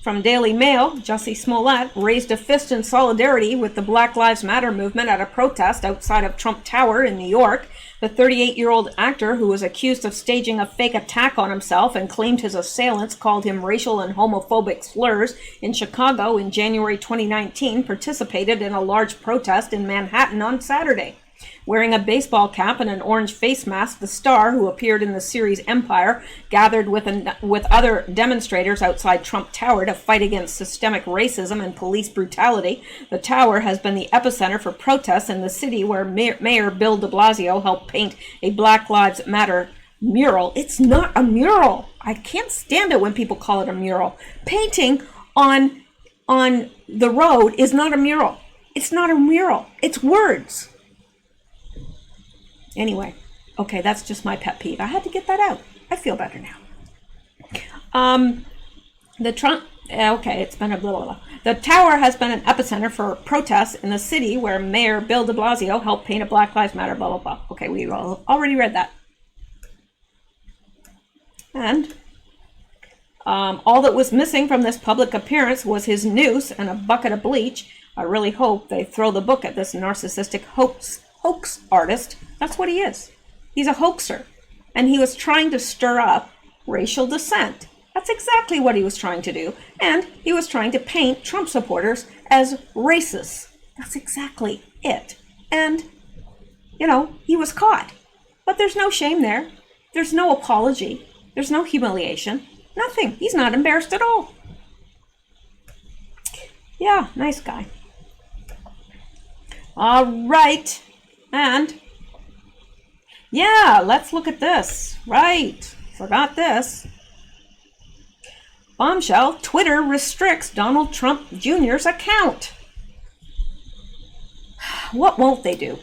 From Daily Mail, Jussie Smollett raised a fist in solidarity with the Black Lives Matter movement at a protest outside of Trump Tower in New York. The 38-year-old actor, who was accused of staging a fake attack on himself and claimed his assailants called him racial and homophobic slurs in Chicago in January 2019, participated in a large protest in Manhattan on Saturday. Wearing a baseball cap and an orange face mask, the star, who appeared in the series Empire, gathered with other demonstrators outside Trump Tower to fight against systemic racism and police brutality. The tower has been the epicenter for protests in the city, where Mayor Bill de Blasio helped paint a Black Lives Matter mural. It's not a mural. I can't stand it when people call it a mural. Painting on the road is not a mural. It's not a mural. It's words. Anyway, okay, that's just my pet peeve. I had to get that out. I feel better now. It's been a blah, blah, blah. The tower has been an epicenter for protests in the city, where Mayor Bill de Blasio helped paint a Black Lives Matter, blah, blah, blah. Okay, we already read that. And all that was missing from this public appearance was his noose and a bucket of bleach. I really hope they throw the book at this narcissistic hoax artist. That's what he is. He's a hoaxer. And he was trying to stir up racial dissent. That's exactly what he was trying to do. And he was trying to paint Trump supporters as racists. That's exactly it. And, he was caught. But there's no shame there. There's no apology. There's no humiliation. Nothing. He's not embarrassed at all. Yeah, nice guy. All right. And, yeah, let's look at this. Right. Forgot this. Bombshell, Twitter restricts Donald Trump Jr.'s account. What won't they do?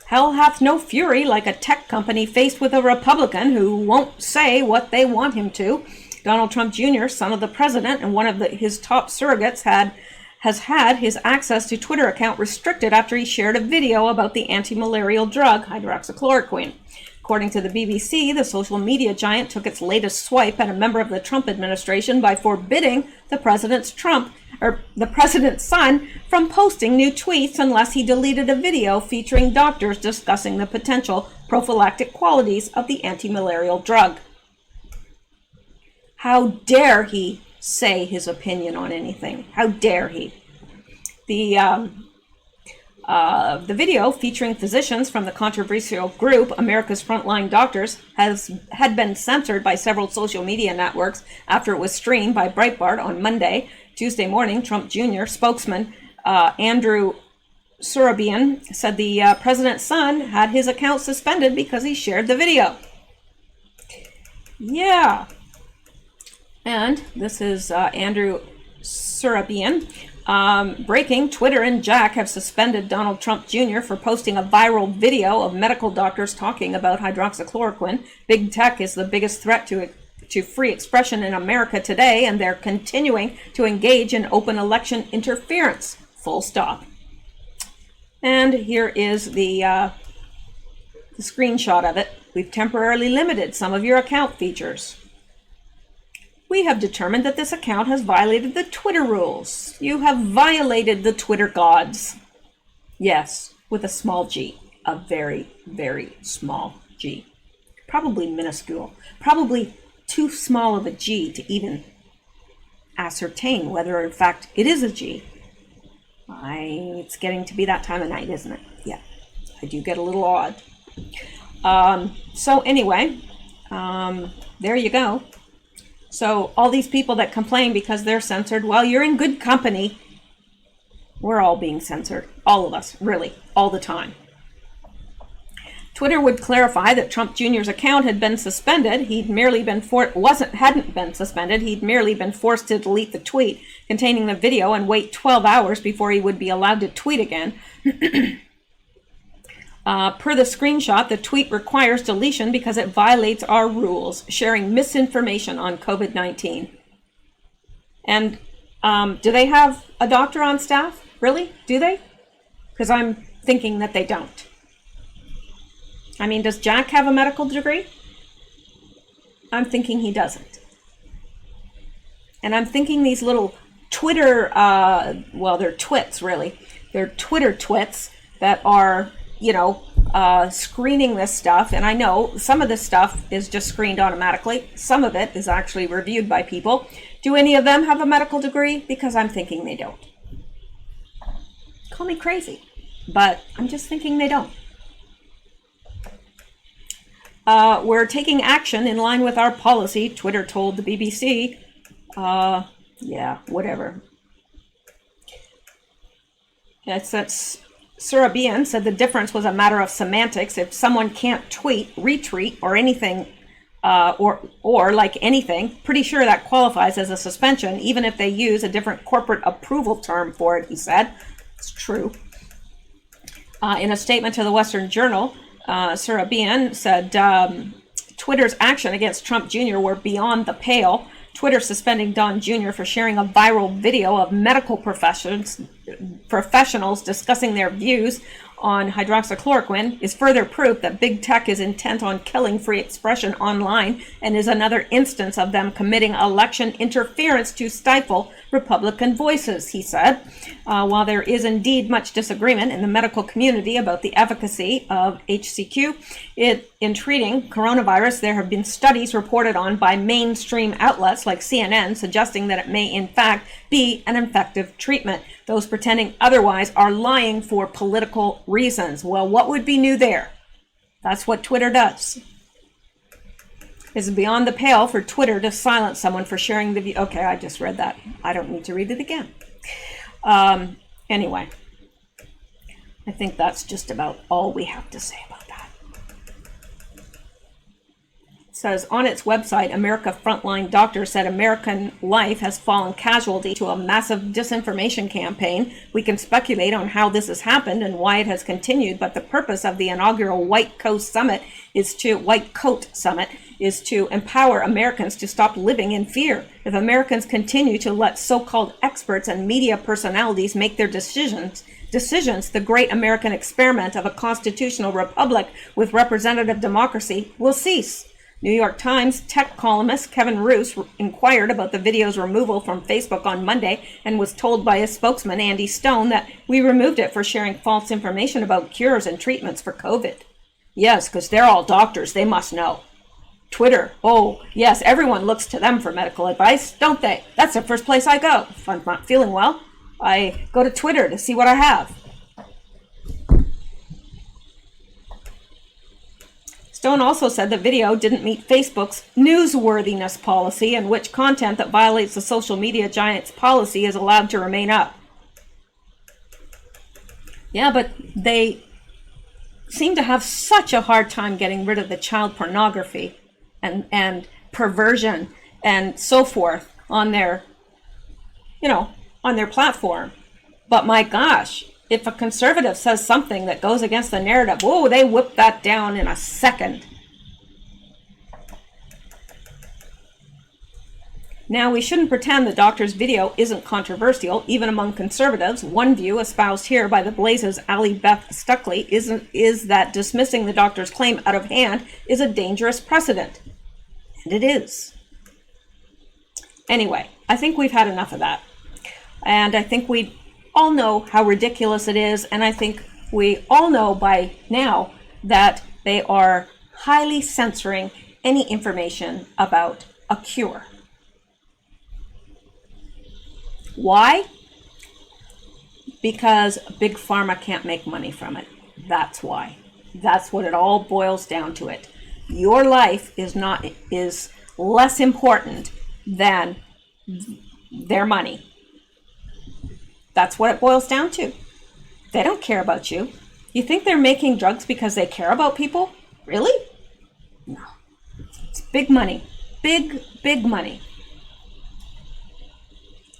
Hell hath no fury like a tech company faced with a Republican who won't say what they want him to. Donald Trump Jr., son of the president and one of his top surrogates, has had his access to Twitter account restricted after he shared a video about the anti-malarial drug hydroxychloroquine. According to the BBC, the social media giant took its latest swipe at a member of the Trump administration by forbidding the president's son from posting new tweets unless he deleted a video featuring doctors discussing the potential prophylactic qualities of the anti-malarial drug. How dare he say his opinion on anything? How dare he? The video featuring physicians from the controversial group America's Frontline Doctors had been censored by several social media networks after it was streamed by Breitbart on Monday. Tuesday morning, Trump Jr. spokesman Andrew Surabian said the president's son had his account suspended because he shared the video. Yeah. And this is Andrew Surabian. Breaking, Twitter and Jack have suspended Donald Trump Jr. for posting a viral video of medical doctors talking about hydroxychloroquine. Big tech is the biggest threat to free expression in America today, and they're continuing to engage in open election interference. Full stop. And here is the screenshot of it. We've temporarily limited some of your account features. We have determined that this account has violated the Twitter rules. You have violated the Twitter gods. Yes, with a small g. A very, very small g. Probably minuscule. Probably too small of a g to even ascertain whether in fact it is a g. It's getting to be that time of night, isn't it? Yeah, I do get a little odd. So anyway, there you go. So all these people that complain because they're censored, well, you're in good company. We're all being censored. All of us, really, all the time. Twitter would clarify that Trump Jr.'s account had been suspended. He'd merely been hadn't been suspended. He'd merely been forced to delete the tweet containing the video and wait 12 hours before he would be allowed to tweet again. Per the screenshot, the tweet requires deletion because it violates our rules, sharing misinformation on COVID-19. And do they have a doctor on staff? Really? Do they? Because I'm thinking that they don't. I mean, does Jack have a medical degree? I'm thinking he doesn't. And I'm thinking these little Twitter, well, they're twits, really. They're Twitter twits that are, screening this stuff. And I know some of this stuff is just screened automatically. Some of it is actually reviewed by people. Do any of them have a medical degree? Because I'm thinking they don't. Call me crazy, but I'm just thinking they don't. We're taking action in line with our policy, Twitter told the BBC. Yeah, whatever. That's Surabian said the difference was a matter of semantics. If someone can't tweet, retweet, or anything, or like anything, pretty sure that qualifies as a suspension, even if they use a different corporate approval term for it, he said. It's true. In a statement to the Western Journal, Surabian said Twitter's action against Trump Jr. were beyond the pale. Twitter suspending Don Jr. for sharing a viral video of medical professionals discussing their views on hydroxychloroquine is further proof that big tech is intent on killing free expression online and is another instance of them committing election interference to stifle Republican voices, he said. While there is indeed much disagreement in the medical community about the efficacy of HCQ in treating coronavirus, there have been studies reported on by mainstream outlets like CNN suggesting that it may in fact be an effective treatment. Those pretending otherwise are lying for political reasons. Well, what would be new there? That's what Twitter does. It's beyond the pale for Twitter to silence someone for sharing the view. Okay, I just read that. I don't need to read it again. Anyway, I think that's just about all we have to say about that. It says on its website, America Frontline Doctor said American life has fallen casualty to a massive disinformation campaign. We can speculate on how this has happened and why it has continued, but the purpose of the inaugural White Coat Summit is to empower Americans to stop living in fear. If Americans continue to let so-called experts and media personalities make their decisions, the great American experiment of a constitutional republic with representative democracy will cease. New York Times tech columnist Kevin Roose inquired about the video's removal from Facebook on Monday and was told by his spokesman, Andy Stone, that we removed it for sharing false information about cures and treatments for COVID. Yes, because they're all doctors. They must know. Twitter. Oh, yes, everyone looks to them for medical advice, don't they? That's the first place I go. If I'm not feeling well, I go to Twitter to see what I have. Stone also said the video didn't meet Facebook's newsworthiness policy, in which content that violates the social media giant's policy is allowed to remain up. Yeah, but they seem to have such a hard time getting rid of the child pornography and perversion and so forth on their, on their platform. But my gosh, if a conservative says something that goes against the narrative, whoa, they whip that down in a second. Now, we shouldn't pretend the doctor's video isn't controversial, even among conservatives. One view espoused here by the Blaze's Ali Beth Stuckley is that dismissing the doctor's claim out of hand is a dangerous precedent. And it is. Anyway, I think we've had enough of that. And I think we all know how ridiculous it is, and I think we all know by now that they are highly censoring any information about a cure. Why? Because Big Pharma can't make money from it. That's why. That's what it all boils down to it. Your life is less important than their money. That's what it boils down to. They don't care about you. You think they're making drugs because they care about people? Really? No. It's big money. Big, big money.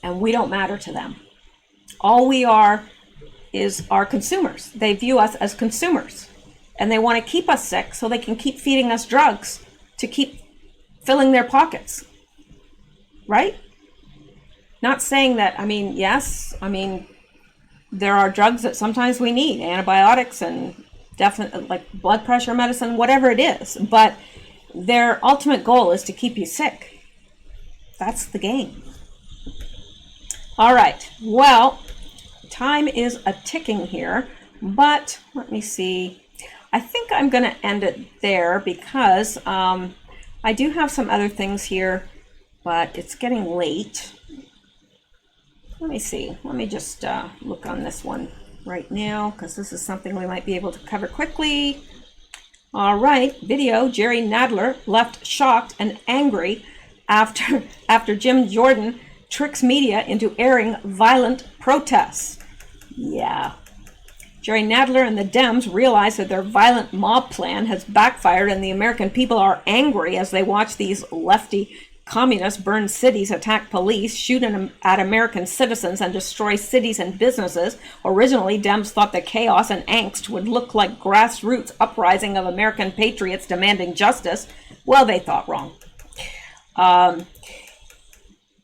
And we don't matter to them. All we are is our consumers. They view us as consumers. And they want to keep us sick so they can keep feeding us drugs to keep filling their pockets. Right? Not saying that, there are drugs that sometimes we need, antibiotics and definitely like blood pressure medicine, whatever it is. But their ultimate goal is to keep you sick. That's the game. All right, well, time is a ticking here, but let me see. I think I'm going to end it there because I do have some other things here, but it's getting late. Let me see. Let me just look on this one right now because this is something we might be able to cover quickly. All right, video. Jerry Nadler left shocked and angry after Jim Jordan tricks media into airing violent protests. Yeah. Jerry Nadler and the Dems realize that their violent mob plan has backfired and the American people are angry as they watch these lefty communists burn cities, attack police, shoot at American citizens, and destroy cities and businesses. Originally, Dems thought the chaos and angst would look like grassroots uprising of American patriots demanding justice. Well, they thought wrong.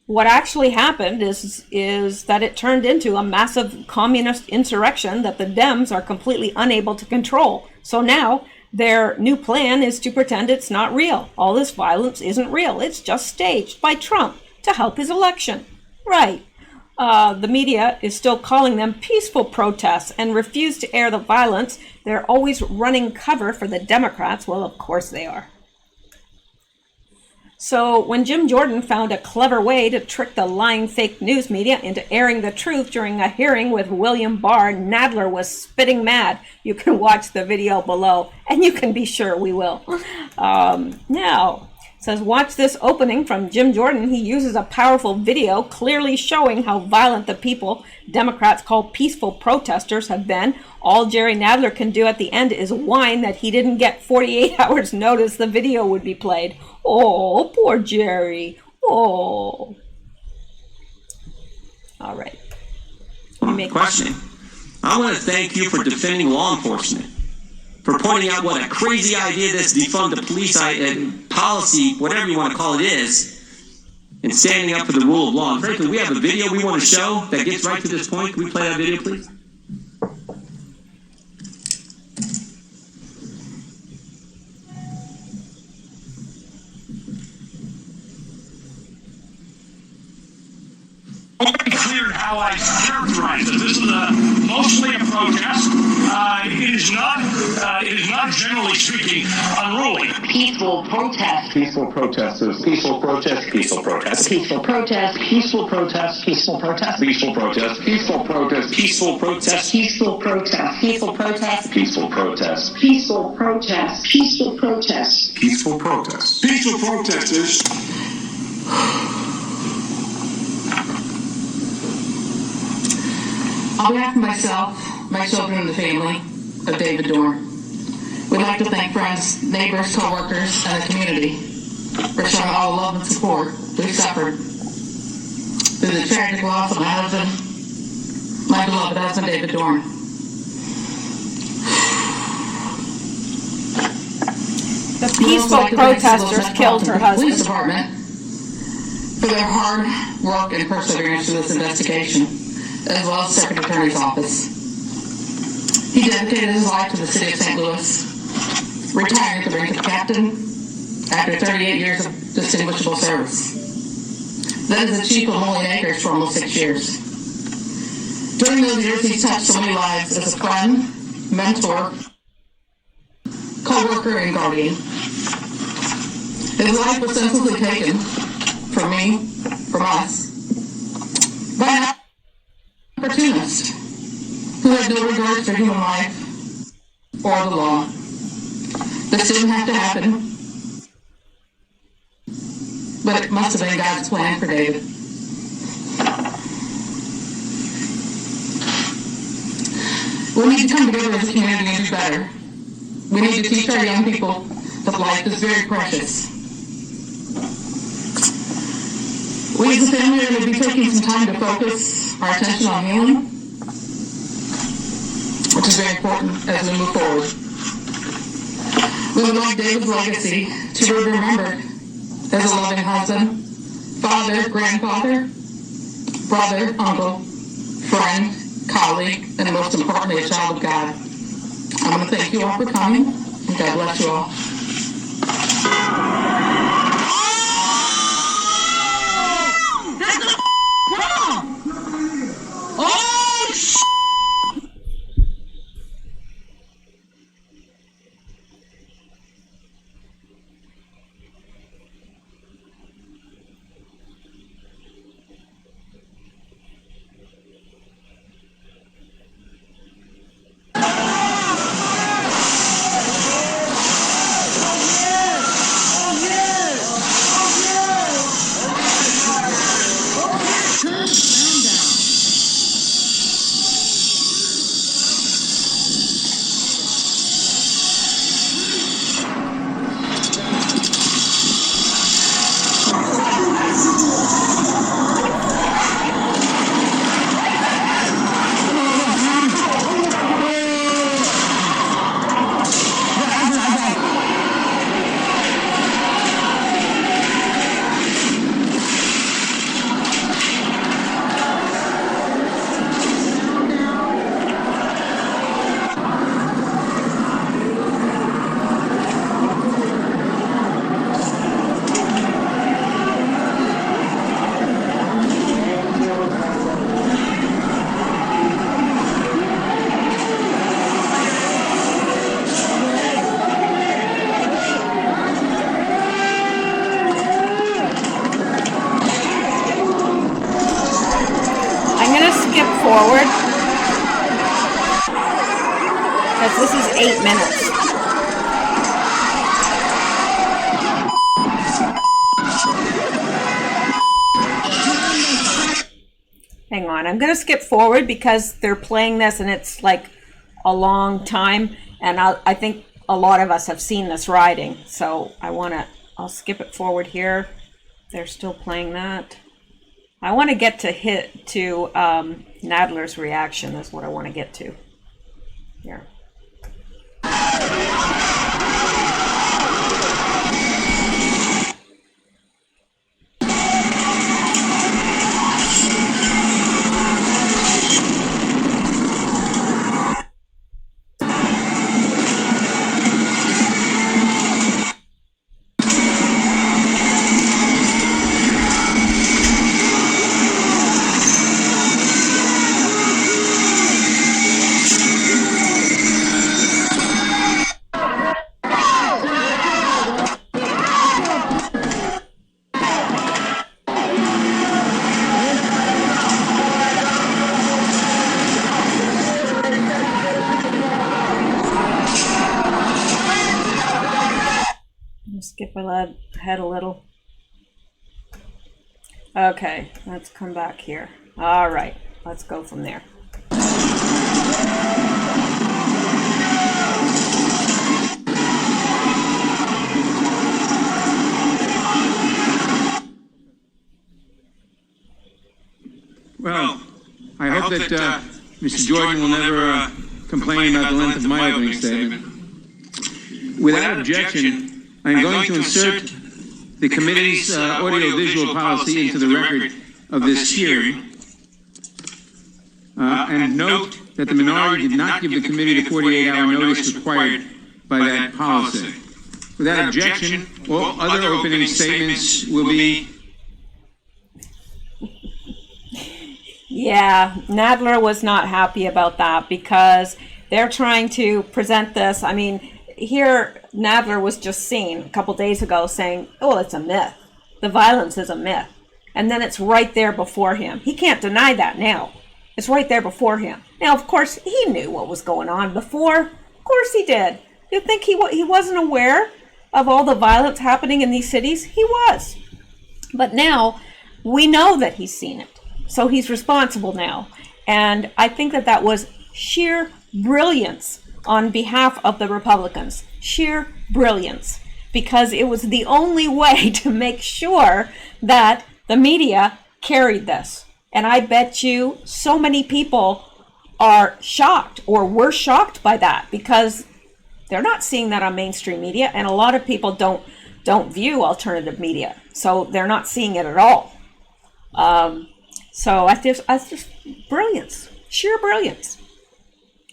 What actually happened is that it turned into a massive communist insurrection that the Dems are completely unable to control. So now their new plan is to pretend it's not real. All this violence isn't real. It's just staged by Trump to help his election. Right. The media is still calling them peaceful protests and refuse to air the violence. They're always running cover for the Democrats. Well, of course they are. So when Jim Jordan found a clever way to trick the lying fake news media into airing the truth during a hearing with William Barr, Nadler was spitting mad. You can watch the video below, and you can be sure we will. Now, it says, watch this opening from Jim Jordan. He uses a powerful video clearly showing how violent the people Democrats call peaceful protesters have been. All Jerry Nadler can do at the end is whine that he didn't get 48 hours notice the video would be played. Oh, poor Jerry. Oh. All right. Question. I want to thank you for defending law enforcement, for pointing out what a crazy idea this defund the police policy, whatever you want to call it, is, and standing up for the rule of law. And frankly, we have a video we want to show that gets right to this point. Can we play that video, please? Clear how I characterize it. This is mostly a protest. It is not generally speaking unruly. Peaceful protest. Peaceful protesters. Peaceful protest. Peaceful protest. Peaceful protest. Peaceful protest. Peaceful protest. Peaceful protest. Peaceful protest. Peaceful protest. Peaceful protest. Peaceful protest. Peaceful protest. Peaceful protest. Peaceful protest. Peaceful protest. Peaceful protesters. On behalf of myself, my children, and the family of David Dorn, we'd like to thank friends, neighbors, co-workers, and the community for showing all love and support we've suffered. Through the tragic loss of my husband, my beloved husband, David Dorn. The peaceful protesters killed her husband. Police department for their hard work and perseverance through this investigation, as well as the Circuit Attorney's Office. He dedicated his life to the city of St. Louis, retiring at the rank of captain after 38 years of distinguishable service. Then as the chief of Mullion Acres for almost 6 years. During those years, he's touched so many lives as a friend, mentor, co-worker, and guardian. His life was senselessly taken from me, from us, by an opportunist who had no regard for human life or the law. This didn't have to happen, but it must have been God's plan for David. We need to come together as a community and do better. We need to teach our young people that life is very precious. We as a family are going to be taking some time to focus our attention on healing, which is very important as we move forward. We would like David's legacy to be remembered as a loving husband, father, grandfather, brother, uncle, friend, colleague, and most importantly, a child of God. I want to thank you all for coming, and God bless you all. Forward, because this is 8 minutes. Hang on, I'm going to skip forward because they're playing this and it's like a long time, and I think a lot of us have seen this riding, so I'll skip it forward here. They're still playing that. I want to get to Nadler's reaction. That's what I want to get to. Here. Skip ahead a little. Okay, let's come back here. All right, let's go from there. hope that Mr. Jordan will never complain about the length of my opening statement. Without objection, I am going to insert the committee's audio-visual policy into the record of this hearing, and note that the minority did not give the committee the 48-hour notice required by that policy. Without objection, all other opening statements will be... Yeah, Nadler was not happy about that because they're trying to present this. I mean, here Nadler was just seen a couple days ago saying, oh, it's a myth. The violence is a myth. And then it's right there before him. He can't deny that now. It's right there before him. Now, of course, he knew what was going on before. Of course he did. You think he wasn't aware of all the violence happening in these cities? He was. But now we know that he's seen it. So he's responsible now. And I think that that was sheer brilliance on behalf of the Republicans. Sheer brilliance. Because it was the only way to make sure that the media carried this. And I bet you so many people are shocked or were shocked by that because they're not seeing that on mainstream media. And a lot of people don't view alternative media. So they're not seeing it at all. So I just brilliance, sheer brilliance.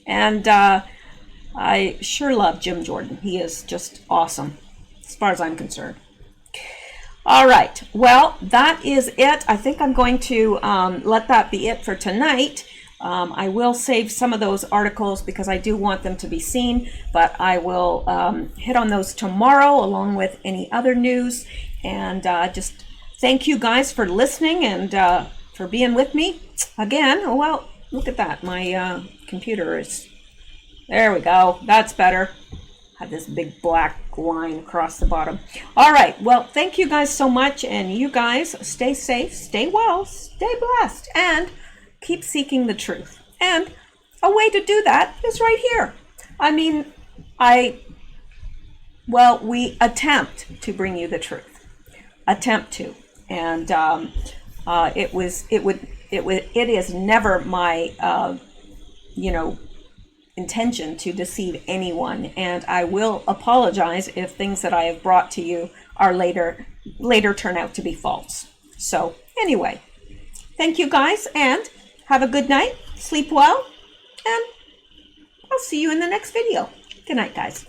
And I sure love Jim Jordan. He is just awesome, as far as I'm concerned. All right, well, that is it. I think I'm going to let that be it for tonight. I will save some of those articles because I do want them to be seen, but I will hit on those tomorrow along with any other news. And just thank you guys for listening and for being with me again. Oh, well, look at that. My computer is, there we go. That's better. Had this big black line across the bottom. All right. Well, thank you guys so much. And you guys stay safe, stay well, stay blessed, and keep seeking the truth. And a way to do that is right here. I mean, we attempt to bring you the truth. Attempt to. And it is never my, intention to deceive anyone. And I will apologize if things that I have brought to you are later turn out to be false. So anyway, thank you guys and have a good night. Sleep well. And I'll see you in the next video. Good night, guys.